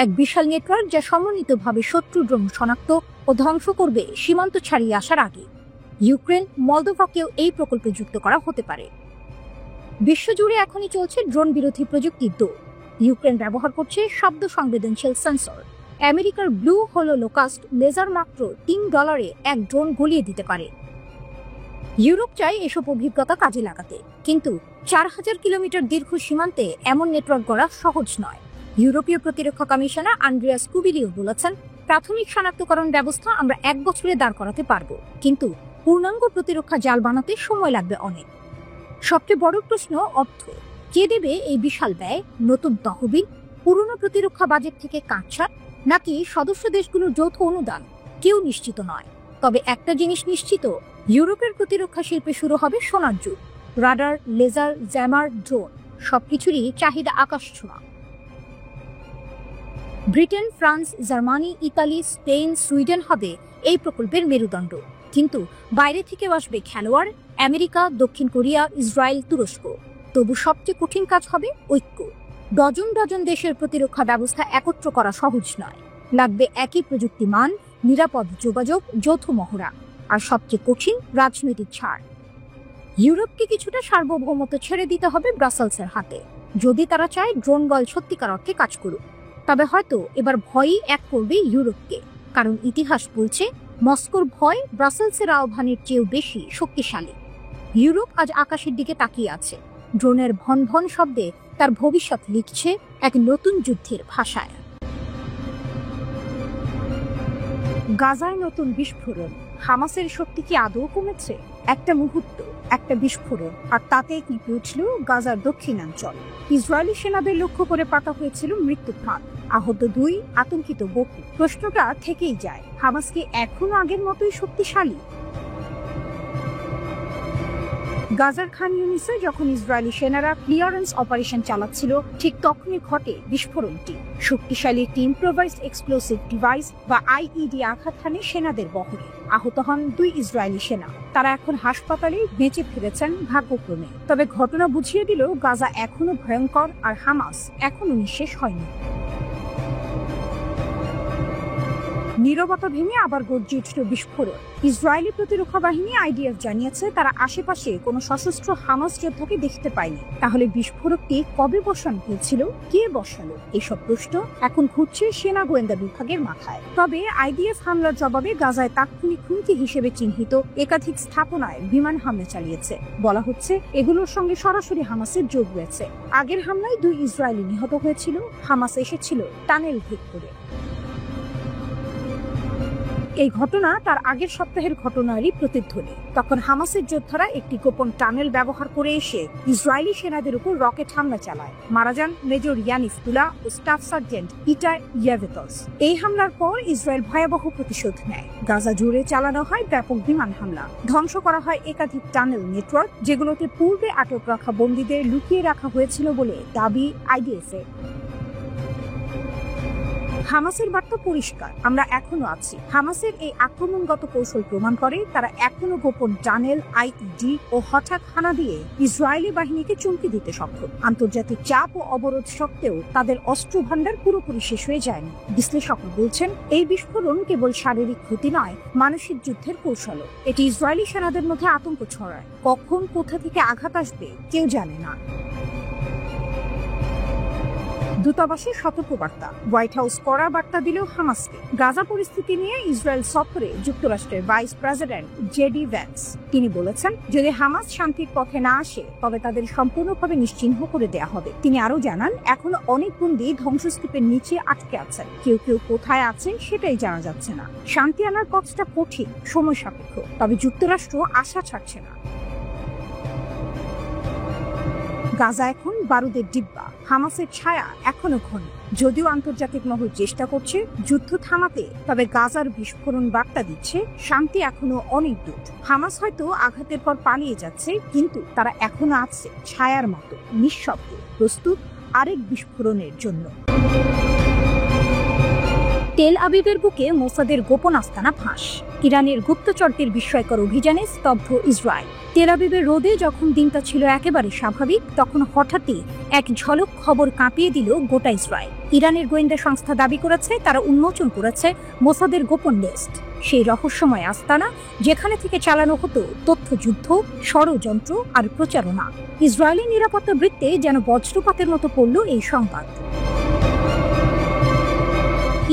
এক বিশাল নেটওয়ার্ক যা সমন্বিতভাবে শত্রু ড্রোন শনাক্ত ও ধ্বংস করবে সীমান্ত ছাড়িয়ে আসার আগে। ইউক্রেন, মলদোভাকেও এই প্রকল্পে যুক্ত করা হতে পারে। বিশ্বজুড়ে এখনই চলছে ড্রোন বিরোধী প্রযুক্তির দৌড়। ইউক্রেন ব্যবহার করছে শব্দ সংবেদনশীল সেন্সর। আমেরিকার ব্লু হোলোকাস্ট লেজার মাত্র $3 এক ড্রোন গলিয়ে দিতে পারে। ইউরোপ চায় এসব অভিজ্ঞতা কাজে লাগাতে, কিন্তু 4000 কিলোমিটার দীর্ঘ সীমান্তে এমন নেটওয়ার্ক গড়া সহজ নয়। ইউরোপীয় প্রতিরক্ষা কমিশনার আন্দ্রিয়াস কুবিলিও বলেছেন, প্রাথমিক শনাক্তকরণ ব্যবস্থা আমরা 1 বছরে দাঁড় করাতে পারবো, কিন্তু পূর্ণাঙ্গ প্রতিরক্ষা জাল বানাতে সময় লাগবে অনেক। সবচেয়ে বড় প্রশ্ন অর্থ। কে দেবে এই বিশাল ব্যয়? নতুন তহবিল, পুরনো প্রতিরক্ষা বাজেট থেকে কাটছাট, নাকি সদস্য দেশগুলোর যৌথ অনুদান? কেউ নিশ্চিত নয়। তবে একটা জিনিস নিশ্চিত, ইউরোপের প্রতিরক্ষা শিল্পে শুরু হবে সোনার যুগ। রাডার, লেজার, জ্যামার, ড্রোন সবকিছুরই চাহিদা আকাশ ছোঁয়া। Britain, France, Germany, Italy, Spain, Sweden হবে এই প্রকল্পের মেরুদণ্ড। কিন্তু বাইরে থেকেও আসবে খেলোয়াড়, আমেরিকা, দক্ষিণ কোরিয়া, ইসরায়েল, তুরস্ক। তবু সবচেয়ে কঠিন কাজ হবে ঐক্য। ডজন ডজন দেশের প্রতিরক্ষা ব্যবস্থা একত্র করা সহজ নয়। লাগবে একই প্রযুক্তিমান, নিরাপদ যোগাযোগ, যৌথ মহড়া, আর সবচেয়ে কঠিন রাজনৈতিক ছাড়। ইউরোপকে কিছুটা সার্বভৌমত্ব ছেড়ে দিতে হবে ব্রাসেলসের হাতে, যদি তারা চায় ড্রোন বল সত্যিকার অর্থে কাজ করুক। তবে হয়তো এবার ভয়ই এক করবে ইউরোপকে, কারণ ইতিহাস বলছে মস্কোর ভয় ব্রাসেলসের আহ্বানের চেয়েও বেশি শক্তিশালী। ইউরোপ আজ আকাশের দিকে তাকিয়ে আছে, ড্রোনের ভন ভন শব্দে তার ভবিষ্যৎ লিখছে এক নতুন যুদ্ধের ভাষায়। গাজায় নতুন বিস্ফোরণ, হামাসের শক্তি কি আদৌ কমেছে? একটা মুহূর্ত, একটা বিস্ফোরণ, আর তাতে কেঁপে উঠল গাজার দক্ষিণাঞ্চল। ইসরায়েলি সেনাদের লক্ষ্য করে পাতা হয়েছিল মৃত্যুফাঁদ, আহত 2, আতঙ্কিত বহু। প্রশ্নটা থেকেই যায়, হামাস কি এখনো আগের মতোই শক্তিশালী? গাজার খান ইউনিসে যখন ইসরায়েলি সেনারা ক্লিয়ারেন্স অপারেশন চালাচ্ছিল, ঠিক তখনই ঘটে বিস্ফোরণটি। শক্তিশালী একটি ইম্প্রোভাইজড এক্সপ্লোসিভ ডিভাইস বা আইইডি আঘাত হানে সেনাদের বহরে। আহত হন 2 ইসরায়েলি সেনা। তারা এখন হাসপাতালে বেঁচে ফিরেছেন ভাগ্যক্রমে। তবে ঘটনা বুঝিয়ে দিল গাজা এখনো ভয়ঙ্কর, আর হামাস এখনো নিঃশেষ হয়নি। নীরবতা ভেঙে আবার গর্জে উঠল বিস্ফোরণ। ইসরায়েলি প্রতিরক্ষা বাহিনী আইডিএফ জানিয়েছে তারা আশেপাশে কোনো সশস্ত্র হামাস যোদ্ধাকে দেখতে পায়নি। তাহলে বিস্ফোরকটি কবে বসানো হয়েছিল, কে বসালো, এসব প্রশ্ন এখন ঘুরছে সেনা গোয়েন্দা বিভাগের মাথায়। তবে আইডিএফ হামলার জবাবে গাজায় তাৎক্ষণিক হুমকি হিসেবে চিহ্নিত একাধিক স্থাপনায় বিমান হামলা চালিয়েছে। বলা হচ্ছে এগুলোর সঙ্গে সরাসরি হামাসের যোগ রয়েছে। আগের হামলায় 2 ইসরায়েলি নিহত হয়েছিল। হামাস এসেছিল টানেল ভেদ করে। এই ঘটনা তার আগের সপ্তাহের ঘটনারই প্রতিধ্বনি। তখন হামাসের যোদ্ধারা একটি গোপন টানেল ব্যবহার করে এসে ইসরায়েলি সেনাদের উপর রকেট হামলা চালায়। মারা যান মেজর ইয়ানিফ তুলা ও স্টাফ সার্জেন্ট ইটার ইয়াভেতস। এই হামলার পর ইসরায়েল ভয়াবহ প্রতিশোধ নেয়। গাজা জুড়ে চালানো হয় ব্যাপক বিমান হামলা, ধ্বংস করা হয় একাধিক টানেল নেটওয়ার্ক, যেগুলোতে পূর্বে আটক রাখা বন্দীদের লুকিয়ে রাখা হয়েছিল বলে দাবি আইডিএফ-এর। হামাসের বার্তা পরিষ্কার, আমরা এখনো আছি। হামাসের এই আক্রমণগত কৌশল প্রমাণ করে তারা এখনো গোপন টানেল, আইইডি ও হঠাৎ হানা দিয়ে ইসরায়েলি বাহিনীকে চমকে দিতে সক্ষম। আন্তর্জাতিক চাপ ও অবরোধ সত্ত্বেও তাদের অস্ত্র ভান্ডার পুরোপুরি শেষ হয়ে যায়নি। বিশ্লেষকরা বলছেন এই বিস্ফোরণ কেবল শারীরিক ক্ষতি নয়, মানসিক যুদ্ধের কৌশলও। এটি ইসরায়েলি সেনাদের মধ্যে আতঙ্ক ছড়ায়। কখন কোথা থেকে আঘাত আসবে কেউ জানে না। দূতাবাসের সতর্কবার্তা, হোয়াইট হাউস কড়া বার্তা দিলেও হামাসকে। গাজা পরিস্থিতি নিয়ে ইসরায়েল সফরে যুক্তরাষ্ট্রের ভাইস প্রেসিডেন্ট জেডি ভ্যান্স। তিনি বলেছেন যদি হামাস শান্তির পথে না আসে তবে তাদের সম্পূর্ণভাবে নিশ্চিহ্ন করে দেয়া হবে। তিনি আরো জানান এখনো অনেক বন্দী ধ্বংসস্তূপের নিচে আটকে আছেন। কেউ কেউ কোথায় আছে সেটাই জানা যাচ্ছে না। শান্তি আনার পথটা কঠিন, সময় সাপেক্ষ, তবে যুক্তরাষ্ট্র আশা ছাড়ছে না। গাজা এখন বারুদের ডিব্বা, হামাসের ছায়া এখনো ঘন। যদিও আন্তর্জাতিক মহল চেষ্টা করছে যুদ্ধ থামাতে, তবে গাজার বিস্ফোরণ বার্তা দিচ্ছে শান্তি এখনো অনেক দূর। হামাস হয়তো আঘাতের পর পালিয়ে যাচ্ছে, কিন্তু তারা এখনো আছে ছায়ার মতো, নিঃশব্দে, প্রস্তুত আরেক বিস্ফোরণের জন্য। তেল আবিবের বুকে মোসাদের গোপন আস্তানা ফাঁস। ইরানের গুপ্তচরদের বিস্ময়কর অভিযানে স্তব্ধ ইসরায়েল। তেল আবিবের রোদে যখন দিনটা ছিল একেবারে স্বাভাবিক, তখন হঠাৎই এক ঝলক খবর কাঁপিয়ে দিল গোটা ইসরায়েল। ইরানের গোয়েন্দা সংস্থা দাবি করেছে তারা উন্মোচন করেছে মোসাদের গোপন নেস্ট, সেই রহস্যময় আস্তানা যেখানে থেকে চালানো হতো তথ্যযুদ্ধ, ষড়যন্ত্র আর প্রচারণা। ইসরায়েলি নিরাপত্তা বৃত্তে যেন বজ্রপাতের মতো পড়ল এই সংবাদ।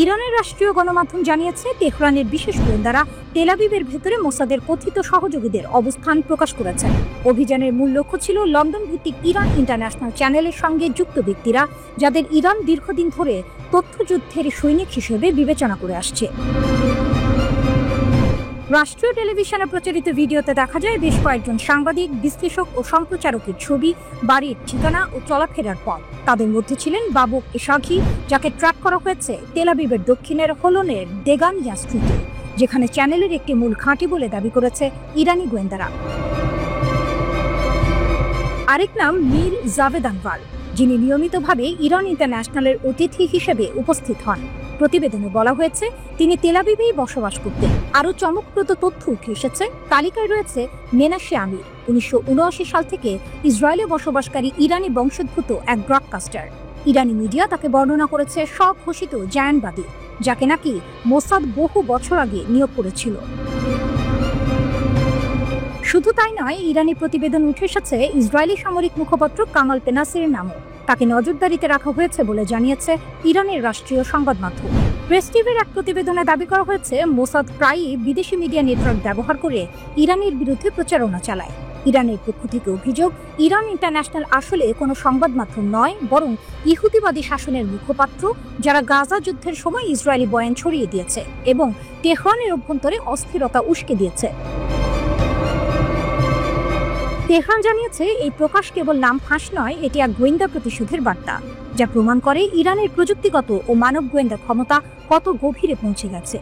ইরানের রাষ্ট্রীয় গণমাধ্যম জানিয়েছে তেহরানের বিশেষ গোয়েন্দারা তেল আবিবের ভেতরে মোসাদের কথিত সহযোগীদের অবস্থান প্রকাশ করেছেন। অভিযানের মূল লক্ষ্য ছিল লন্ডন ভিত্তিক ইরান ইন্টারন্যাশনাল চ্যানেলের সঙ্গে যুক্ত ব্যক্তিরা, যাদের ইরান দীর্ঘদিন ধরে তথ্যযুদ্ধের সৈনিক হিসেবে বিবেচনা করে আসছে। রাষ্ট্রীয় টেলিভিশনে প্রচারিত ভিডিওতে দেখা যায় বেশ কয়েকজন সাংবাদিক, বিশ্লেষক ও সম্প্রচারকের ছবি, বাড়ির ঠিকানা ও চলাফেরার পথ। তাদের মধ্যে ছিলেন বাবুক এশাঘি, যাকে ট্র্যাক করা হয়েছে তেল আবিবের দক্ষিণের হোলনের দেগানিয়া স্ট্রিটে, যেখানে চ্যানেলের একটি মূল ঘাঁটি বলে দাবি করেছে ইরানি গোয়েন্দারা। আরেক নাম মীর জাভেদ আনভার, যিনি নিয়মিতভাবে ইরান ইন্টারন্যাশনালের অতিথি হিসেবে উপস্থিত হন। প্রতিবেদনে বলা হয়েছে তিনি তেল আবিবেই বসবাস করতেন। আরও চমকপ্রদ তথ্য উঠে এসেছে। তালিকায় রয়েছে মেনাশে আমির, 1979 সাল থেকে ইসরায়েলে বসবাসকারী ইরানি বংশোদ্ভূত এক ব্রডকাস্টার। ইরানি মিডিয়া তাকে বর্ণনা করেছে স্বঘোষিত জায়ানবাদী, যাকে নাকি মোসাদ বহু বছর আগে নিয়োগ করেছিল। শুধু তাই নয়, ইরানি প্রতিবেদন উঠে এসেছে ইসরায়েলি সামরিক মুখপাত্র কামাল পেনাসির নামও। তাকে নজরদারিতে রাখা হয়েছে বলে জানিয়েছে ইরানের রাষ্ট্রীয় সংবাদ মাধ্যম। প্রেস টিভির এক প্রতিবেদনে দাবি করা হয়েছে, মোসাদ প্রায়ই বিদেশি মিডিয়া নেটওয়ার্ক ব্যবহার করে ইরানের বিরুদ্ধে প্রচারণা চালায়। ইরানের পক্ষ থেকে অভিযোগ, ইরান ইন্টারন্যাশনাল আসলে কোনো সংবাদ মাধ্যম নয়, বরং ইহুদিবাদী শাসনের মুখপাত্র, যারা গাজা যুদ্ধের সময় ইসরায়েলি বয়ান ছড়িয়ে দিয়েছে এবং তেহরানের অভ্যন্তরে অস্থিরতা উস্কে দিয়েছে। তেহরান জানিয়েছে, এই প্রকাশ কেবল নাম ফাঁস নয়, এটি এক গোয়েন্দা প্রতিশোধের বার্তা, যা প্রমাণ করে ইরানের প্রযুক্তিগত ও মানব গোয়েন্দা ক্ষমতা কত গভীরে পৌঁছে গেছে।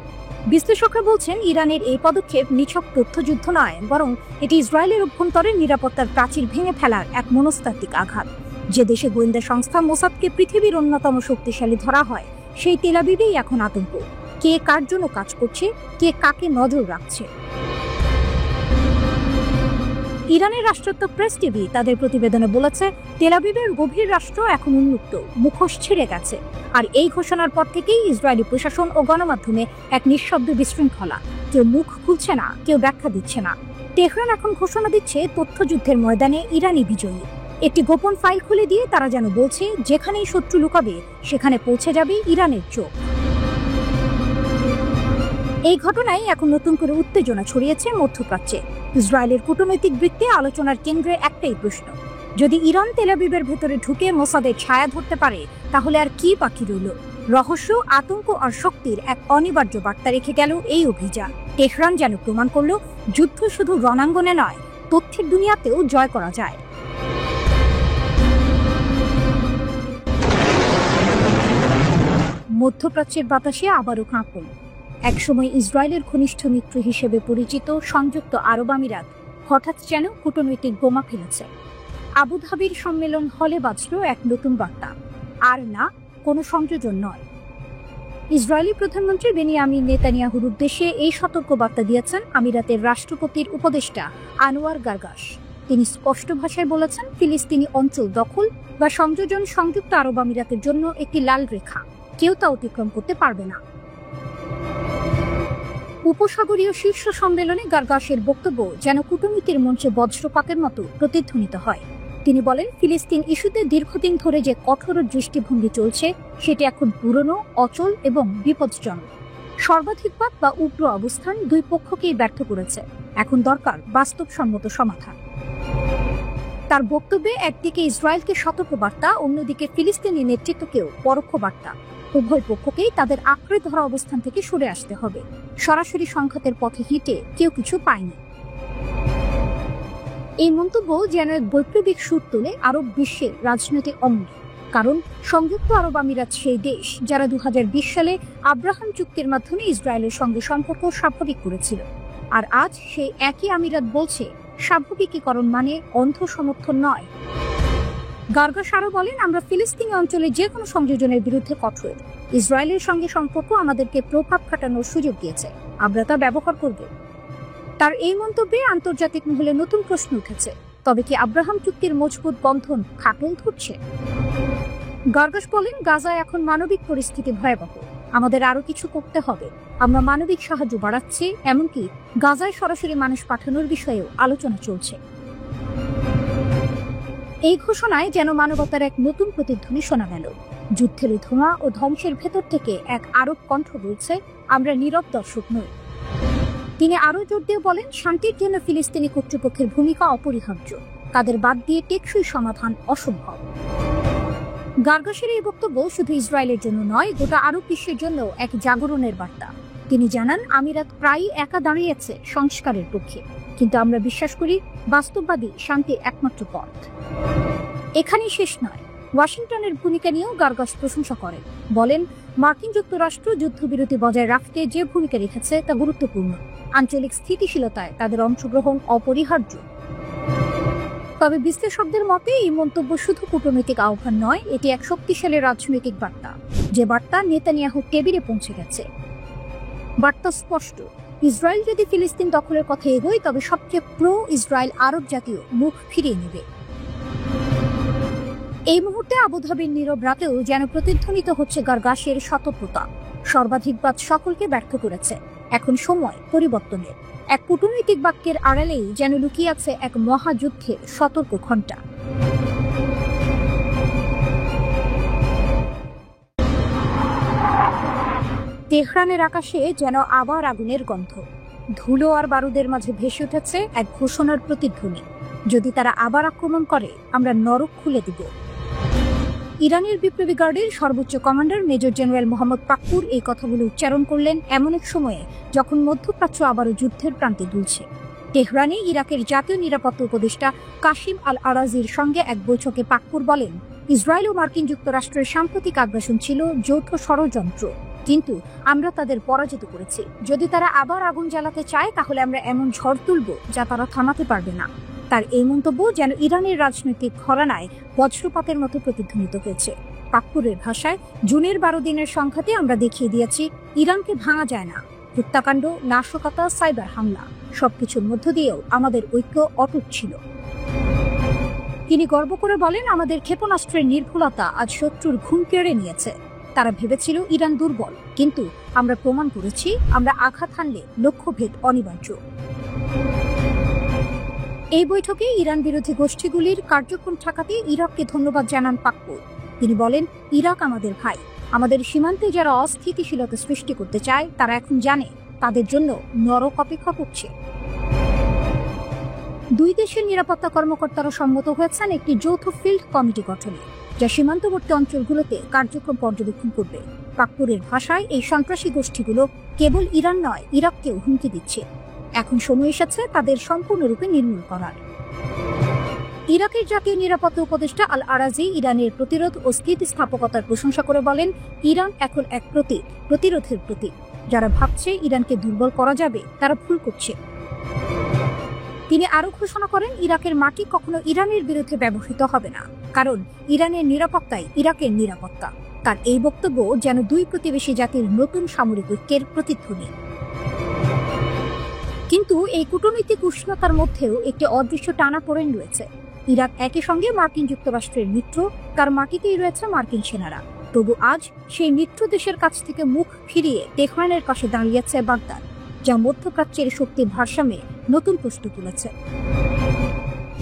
বিশ্লেষকরা বলছেন, ইরানের এই পদক্ষেপ নিছক তথ্যযুদ্ধ নয়, বরং এটি ইসরায়েলের অভ্যন্তরে নিরাপত্তার প্রাচীর ভেঙে ফেলার এক মনস্তাত্ত্বিক আঘাত। যে দেশে গোয়েন্দা সংস্থা মোসাদকে পৃথিবীর অন্যতম শক্তিশালী ধরা হয়, সেই তেল আবিবেই এখন আতঙ্ক। কে কার জন্য কাজ করছে, কে কাকে নজর রাখছে। ইরানের রাষ্ট্রায়ত্ত প্রেস টিভি তাদের প্রতিবেদনে বলেছে, তেল আবিবের গভীর রাষ্ট্র এখন উন্মুক্ত, মুখোশ ছিঁড়ে গেছে। আর এই ঘোষণার পর থেকেই ইসরায়েলি প্রশাসন ও গণমাধ্যমে এক নিঃশব্দ বিশৃঙ্খলা। কেউ মুখ খুলছে না, কেউ ব্যাখ্যা দিচ্ছে না। তেহরান এখন ঘোষণা দিচ্ছে তথ্যযুদ্ধের ময়দানে ইরানি বিজয়ী। একটি গোপন ফাইল খুলে দিয়ে তারা যেন বলছে, যেখানেই শত্রু লুকাবে সেখানে পৌঁছে যাবে ইরানের চোখ। এই ঘটনায় এখন নতুন করে উত্তেজনা ছড়িয়েছে মধ্যপ্রাচ্যে। ইসরায়েলের কূটনৈতিক বৃত্তে আলোচনার কেন্দ্রে একটাই প্রশ্ন, যদি ইরান তেল আবিবের ভেতরে ঢুকে মোসাদের ছায়া ধরতে পারে, তাহলে আর কি বাকি রইল? রহস্য, আতঙ্ক আর শক্তির এক অনিবার্য বার্তা রেখে গেল এই অভিযান। তেহরান যেন প্রমাণ করল, যুদ্ধ শুধু রণাঙ্গনে নয়, তথ্যের দুনিয়াতেও জয় করা যায়। মধ্যপ্রাচ্যের বাতাসে আবারও কাঁপন। একসময় ইসরায়েলের ঘনিষ্ঠ মিত্র হিসেবে পরিচিত সংযুক্ত আরব আমিরাত হঠাৎ যেন কূটনৈতিক বোমা ফেলেছে। আবুধাবির সম্মেলন হলে বাজল এক নতুন বার্তা, আর না, কোনো সংযোজন নয়। ইসরায়েলি প্রধানমন্ত্রী বেনিয়ামিন নেতানিয়াহুর উদ্দেশ্যে এই সতর্ক বার্তা দিয়েছেন আমিরাতের রাষ্ট্রপতির উপদেষ্টা আনোয়ার গারগাশ। তিনি স্পষ্ট ভাষায় বলেছেন, ফিলিস্তিনি অঞ্চল দখল বা সংযোজন সংযুক্ত আরব আমিরাতের জন্য একটি লাল রেখা, কেউ তা অতিক্রম করতে পারবে না। উপসাগরীয় শীর্ষ সম্মেলনে গারগাশের বক্তব্য যেন কূটনীতির মঞ্চে বজ্রপাতের মতো প্রতিধ্বনিত হয়। তিনি বলেন, ফিলিস্তিন ইস্যুতে দীর্ঘদিন ধরে যে কঠোর দৃষ্টিভঙ্গি চলছে, সেটি এখন পুরনো, অচল এবং বিপজ্জনক। সর্বাধিকবাদ বা উগ্র অবস্থান দুই পক্ষকেই ব্যর্থ করেছে। এখন দরকার বাস্তবসম্মত সমাধান। তার বক্তব্যে একদিকে ইসরায়েলকে সতর্কবার্তা, অন্যদিকে ফিলিস্তিনি নেতৃত্বকেও পরোক্ষ বার্তা। উভয় পক্ষকেই তাদের আঁকড়ে ধরা অবস্থান থেকে সরে আসতে হবে। সরাসরি সংঘাতের পথে হেঁটে কেউ কিছু পায়নি। এই মন্তব্য যেন এক বৈপ্লবিক সুর তোলে আরব বিশ্বের রাজনৈতিক অঙ্গনে। কারণ সংযুক্ত আরব আমিরাত সেই দেশ যারা 2020 সালে আব্রাহাম চুক্তির মাধ্যমে ইসরায়েলের সঙ্গে সম্পর্ক স্বাভাবিক করেছিল। আর আজ সেই একই আমিরাত বলছে, স্বাভাবিকীকরণ মানে অন্ধ সমর্থন নয়। গারগাশ আরও বলেন, আমরা ফিলিস্তিনি অঞ্চলে যে কোনো সংযোজনের বিরুদ্ধে কঠোর। ইসরায়েলের সঙ্গে সম্পর্ক আমাদেরকে প্রভাব খাটানোর সুযোগ দিয়েছে, আমরা তা ব্যবহার করব। তার এই মন্তব্যে আন্তর্জাতিক মহলে নতুন প্রশ্ন উঠেছে, তবে কি আব্রাহাম চুক্তির মজবুত বন্ধন ফাটল ধরছে? গারগাশ বলেন, গাজায় এখন মানবিক পরিস্থিতি ভয়াবহ, আমাদের আরো কিছু করতে হবে। আমরা মানবিক সাহায্য বাড়াচ্ছি, এমনকি গাজায় সরাসরি মানুষ পাঠানোর বিষয়েও আলোচনা চলছে। এই ঘোষণায় যেন মানবতার এক নতুন প্রতিধ্বনি শোনা গেল। যুদ্ধের ধোঁয়া ও ধ্বংসের ভেতর থেকে এক আরব কণ্ঠ বলছে, আমরা নীরব দর্শক নই। তিনি আরও জোর দিয়ে বলেন, শান্তির জন্য ফিলিস্তিনি কর্তৃপক্ষের ভূমিকা অপরিহার্য, তাদের বাদ দিয়ে টেকসই সমাধান অসম্ভব। গারগাশের এই বক্তব্য শুধু ইসরায়েলের জন্য নয়, গোটা আরব বিশ্বের জন্য এক জাগরণের বার্তা। তিনি জানান, আমিরাত প্রায়ই একা দাঁড়িয়েছে সংস্কারের পক্ষে, কিন্তু আমরা বিশ্বাস করি বাস্তববাদী শান্তির একমাত্র পথ। এখানেই শেষ নয়, ওয়াশিংটনের ভূমিকা নিয়েও গারগাশ প্রশংসা করেন। বলেন, মার্কিন যুক্তরাষ্ট্র যুদ্ধবিরতি বজায় রাখতে যে ভূমিকা রেখেছে তা গুরুত্বপূর্ণ। আঞ্চলিক স্থিতিশীলতায় তাদের অংশগ্রহণ অপরিহার্য। তবে বিশ্লেষকদের মতে এই মন্তব্য শুধু কূটনৈতিক আহ্বান নয়, এটি এক শক্তিশালী রাজনৈতিক বার্তা, যে বার্তা নেতানিয়াহু টেবিলে পৌঁছে গেছে। বার্তা স্পষ্ট, ইসরায়েল যদি ফিলিস্তিন দখলের কথা এগোয়, তবে সবচেয়ে প্রো ইসরায়েল আরব জাতীয় মুখ ফিরিয়ে নেবে। এই মুহূর্তে আবুধাবির নীরব রাতেও যেন প্রতিধ্বনিত হচ্ছে গার্গাশের সতর্কতা। সর্বাধিকবাদ সকলকে ব্যর্থ করেছে, এখন সময় পরিবর্তনের। এক কূটনৈতিক বাক্যের আড়ালেই যেন লুকিয়ে আছে এক মহাযুদ্ধের সতর্ক ঘণ্টা। তেহরানের আকাশে যেন আবার আগুনের গন্ধ। ধুলো আর বারুদের মাঝে ভেসে উঠেছে এক ঘোষণার প্রতিধ্বনি, যদি তারা আবার আক্রমণ করে আমরা নরক খুলে দিব। ইরানের বিপ্লবী গার্ডের সর্বোচ্চ commander major general Mohammad Pakpour এই কথাগুলো উচ্চারণ করলেন এমন এক সময়ে যখন মধ্যপ্রাচ্য আবারও যুদ্ধের প্রান্তে দুলছে। তেহরানে ইরাকের জাতীয় নিরাপত্তা উপদেষ্টা কাশিম আল আরাজির সঙ্গে এক বৈঠকে পাকপুর বলেন, ইসরায়েল ও মার্কিন যুক্তরাষ্ট্রের সাম্প্রতিক আগ্রাসন ছিল যৌথ ষড়যন্ত্র, কিন্তু আমরা তাদের পরাজিত করেছি। যদি তারা আবার আগুন জ্বালাতে চায় তাহলে আমরা এমন ঝড় তুলব যা তারা থামাতে পারবে না। তার এই মন্তব্য যেন ইরানের রাজনৈতিক ঘরানায় বজ্রপাতের মতো প্রতিধ্বনিত হয়েছে। পাকপুরের ভাষায়, জুনের 12 দিনের সংঘাতে আমরা দেখিয়ে দিয়েছি ইরানকে ভাঙা যায় না। হত্যাকাণ্ড, নাশকতা, সাইবার হামলা সবকিছুর মধ্য দিয়েও আমাদের ঐক্য অটুট ছিল। তিনি গর্ব করে বলেন, আমাদের ক্ষেপণাস্ত্রের নির্ভুলতা আজ শত্রুর ঘুম কেড়ে নিয়েছে। তারা ভেবেছিল ইরান দুর্বল, কিন্তু আমরা প্রমাণ করেছি আমরা আঘাত হানলে লক্ষ্যভেদ অনিবার্য। এই বৈঠকে ইরান বিরোধী গোষ্ঠীগুলির কার্যক্রম ঠেকাতে ইরাককে ধন্যবাদ জানান পাকপুর। তিনি বলেন, ইরাক আমাদের ভাই। আমাদের সীমান্তে যারা অস্থিতিশীলতা সৃষ্টি করতে চায় তারা এখন জানে তাদের জন্য নরক অপেক্ষা করছে। দুই দেশের নিরাপত্তা কর্মকর্তারা সম্মত হয়েছেন একটি যৌথ ফিল্ড কমিটি গঠনে, যা সীমান্তবর্তী অঞ্চলগুলোতে কার্যক্রম পর্যবেক্ষণ করবে। পাকপুরের ভাষায়, এই সন্ত্রাসী গোষ্ঠীগুলো কেবল ইরান নয়, ইরাককেও হুমকি দিচ্ছে। এখন সময় এসেছে তাদের সম্পূর্ণরূপে নির্মূল করার। ইরাকের জাতীয় নিরাপত্তা উপদেষ্টা আল আরাজি ইরানের প্রতিরোধ ও স্থিতিস্থাপকতার প্রশংসা করে বলেন, ইরান এখন এক প্রতিরোধের প্রতীক। যারা ভাবছে ইরানকে দুর্বল করা যাবে তারা ভুল করছে। তিনি আরও ঘোষণা করেন, ইরাকের মাটি কখনো ইরানের বিরুদ্ধে ব্যবহৃত হবে না, কারণ ইরানের নিরাপত্তাই ইরাকের নিরাপত্তা। তার এই বক্তব্য যেন দুই প্রতিবেশী জাতির নতুন সামরিক ঐক্যের প্রতিধ্বনি। কিন্তু এই কূটনৈতিক উষ্ণতার মধ্যেও একটি অদৃশ্য টানাপোড়েন রয়েছে। ইরাক একই সঙ্গে মার্কিন যুক্তরাষ্ট্রের মিত্র, তার মাটিতেই রয়েছে মার্কিন সেনারা। তবু আজ সেই মিত্র দেশের কাছ থেকে মুখ ফিরিয়ে তেহরানের পাশে দাঁড়িয়েছে বাগদাদ, যা মধ্যপ্রাচ্যের শক্তির ভারসাম্যে নতুন প্রশ্ন তুলেছে।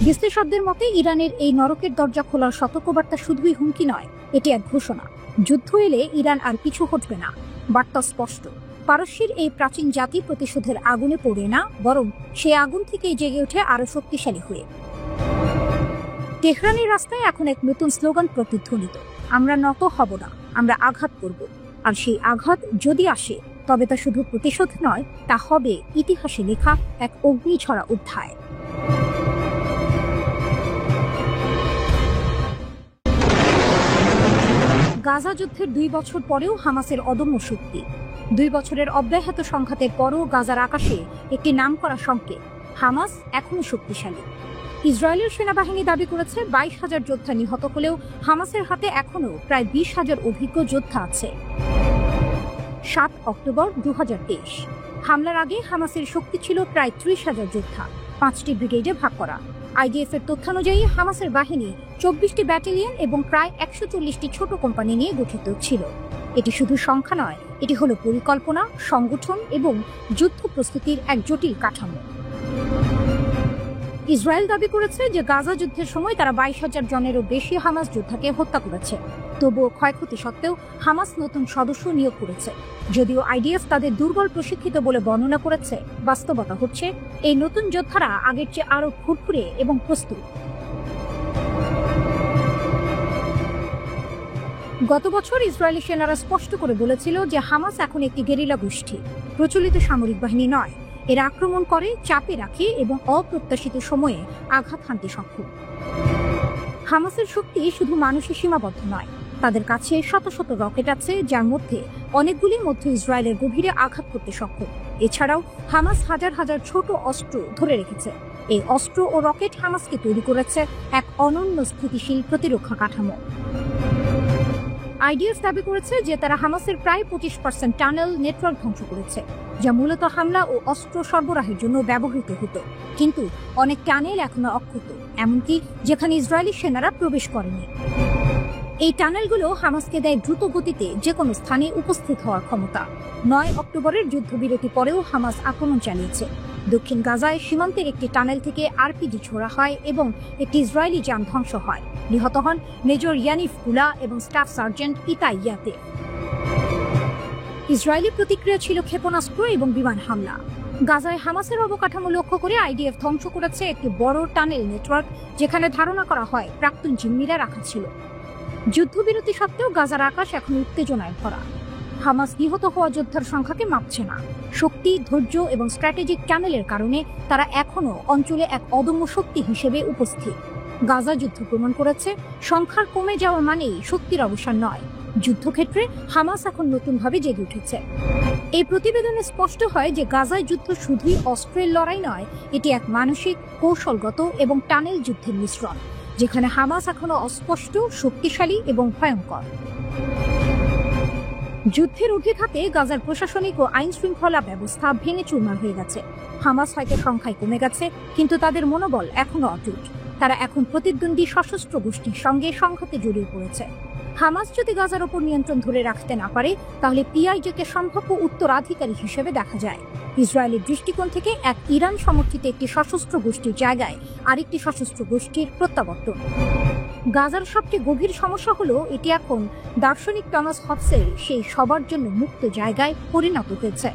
বিশ্লেষকদের মতে ইরানের এই নরকের দরজা খোলার সতর্কবার্তা শুধুই হুমকি নয়, এটি এক ঘোষণা। যুদ্ধ এলে ইরান আর পিছু হটবে না। বার্তা স্পষ্ট, পারস্যের এই প্রাচীন জাতি প্রতিশোধের আগুনে পড়ে না, বরং সেই আগুন থেকেই জেগে ওঠে আরো শক্তিশালী হয়ে। তেহরানের রাস্তায় এখন এক নতুন স্লোগান প্রতিধ্বনিত, আমরা নত হব না, আমরা আঘাত করব। আর সেই আঘাত যদি আসে তবে তা শুধু প্রতিশোধ নয়, তা হবে ইতিহাসে লেখা এক অগ্নিঝরা অধ্যায়। গাজা যুদ্ধের 2 বছর পরেও হামাসের অদম্য শক্তি। 2 বছরের অব্যাহত সংঘাতের পরও গাজার আকাশে একটি নামকরা সংকেত, হামাস এখনো শক্তিশালী। ইসরায়েলের সেনাবাহিনী দাবি করেছে 22,000 যোদ্ধা নিহত হলেও হামাসের হাতে এখনো প্রায় 20,000 অভিজ্ঞ যোদ্ধা আছে। 7 অক্টোবর 2023 হামলার আগে হামাসের শক্তি ছিল প্রায় 30,000 যোদ্ধা, 5টি ব্রিগেডে ভাগ করা। আইডিএফ এর তথ্যানুযায়ী হামাসের বাহিনী 24টি ব্যাটালিয়ন এবং প্রায় 140টি ছোট কোম্পানি নিয়ে গঠিত ছিল। এটি শুধু সংখ্যা নয়, এটি হলো পরিকল্পনা, সংগঠন এবং যুদ্ধ প্রস্তুতির এক জটিল কাঠামো। ইসরায়েল দাবি করেছে যে গাজা যুদ্ধের সময় তারা 22,000 জনেরও বেশি হামাস যোদ্ধাকে হত্যা করেছে। তবুও ক্ষয়ক্ষতি সত্ত্বেও হামাস নতুন সদস্য নিয়োগ করেছে। যদিও আইডিএফ তাদের দুর্বল প্রশিক্ষিত বলে বর্ণনা করেছে, বাস্তবতা হচ্ছে এই নতুন যোদ্ধারা আগের চেয়ে আরো ফুরফুরে এবং প্রস্তুত। গত বছর ইসরায়েলি সেনারা স্পষ্ট করে বলেছিল যে হামাস এখন একটি গেরিলা গোষ্ঠী, প্রচলিত সামরিক বাহিনী নয়। এরা আক্রমণ করে, চাপে রাখে এবং অপ্রত্যাশিত সময়ে আঘাত হানতে সক্ষম। হামাসের শক্তি শুধু মানুষে সীমাবদ্ধ নয়, তাদের কাছে শত শত রকেট আছে, যার মধ্যে অনেকগুলি মধ্য ইসরায়েলের গভীরে আঘাত করতে সক্ষম। এছাড়াও হামাস হাজার হাজার ছোট অস্ত্র ধরে রেখেছে। এই অস্ত্র ও রকেট হামাসকে তৈরি করেছে এক অনন্য স্থিতিশীল প্রতিরক্ষা কাঠামো। আইডিএফ দাবি করেছে যে তারা হামাসের প্রায় 25% টানেল নেটওয়ার্ক ধ্বংস করেছে, যা মূলত হামলা ও অস্ত্র সরবরাহের জন্য ব্যবহৃত হতো। কিন্তু অনেক টানেল এখনো অক্ষত, এমনকি যেখানে ইসরায়েলি সেনারা প্রবেশ করেনি। এই টানেলগুলো হামাসকে দেয় দ্রুত গতিতে যে কোনো স্থানে উপস্থিত হওয়ার ক্ষমতা। 9 অক্টোবরের যুদ্ধবিরতি পরেও হামাস আক্রমণ চালিয়েছে। দক্ষিণ গাজায় সীমান্তের একটি টানেল থেকে আরপিজি ছোড়া হয় এবং একটি ইসরায়েলি যান ধ্বংস হয়। নিহত হন মেজর ইয়ানিফ কুলা এবং স্টাফ সার্জেন্ট ইতাই ইয়াতে। ইসরায়েলি প্রতিক্রিয়া ছিল ক্ষেপণাস্ত্র এবং বিমান হামলা। গাজায় হামাসের অবকাঠামো লক্ষ্য করে আইডিএফ ধ্বংস করেছে একটি বড় টানেল নেটওয়ার্ক, যেখানে ধারণা করা হয় প্রাক্তন জিম্মিরা রাখা ছিল। যুদ্ধবিরতি সত্ত্বেও গাজার আকাশ এখন উত্তেজনায় ভরা। হামাস নিহত হওয়া যোদ্ধার সংখ্যাকে মাপছে না। শক্তি, ধৈর্য এবং স্ট্র্যাটেজিক চ্যানেলের কারণে তারা এখনও অঞ্চলে এক অদম্য শক্তি হিসেবে উপস্থিত। গাজা যুদ্ধ প্রমাণ করেছে সংখ্যার কমে যাওয়া মানেই শক্তির অবসান নয়। যুদ্ধক্ষেত্রে হামাস এখন নতুনভাবে জেগে উঠেছে। এই প্রতিবেদনে স্পষ্ট হয় যে গাজায় যুদ্ধ শুধুই অস্ত্রের লড়াই নয়, এটি এক মানসিক, কৌশলগত এবং টানেল যুদ্ধের মিশ্রণ, যেখানে হামাস এখনো অস্পষ্ট, শক্তিশালী এবং ভয়ঙ্কর। যুদ্ধের ঊর্ধ্বখাতে গাজার প্রশাসনিক ও আইন শৃঙ্খলা ব্যবস্থা ভেঙে চুরমার হয়ে গেছে। হামাস হয়তো সংখ্যায় কমে গেছে, কিন্তু তাদের মনোবল এখনো অটুট। তারা এখন প্রতিদ্বন্দ্বী সশস্ত্র গোষ্ঠীর সঙ্গে সংঘাতে জড়িয়ে পড়েছে। হামাস যদি গাজার ওপর নিয়ন্ত্রণ ধরে রাখতে না পারে, তাহলে পিআইজেকে সম্ভাব্য উত্তরাধিকারী হিসেবে দেখা যায়। ইসরায়েলের দৃষ্টিকোণ থেকে এক ইরান সমর্থিত একটি সশস্ত্র গোষ্ঠীর জায়গায় আরেকটি সশস্ত্র গোষ্ঠীর প্রত্যাবর্তন। গাজার সবচেয়ে গভীর সমস্যা হলো এটি এখন দার্শনিক টমাস হবসের সেই সবার জন্য মুক্ত জায়গায় পরিণত হয়েছে।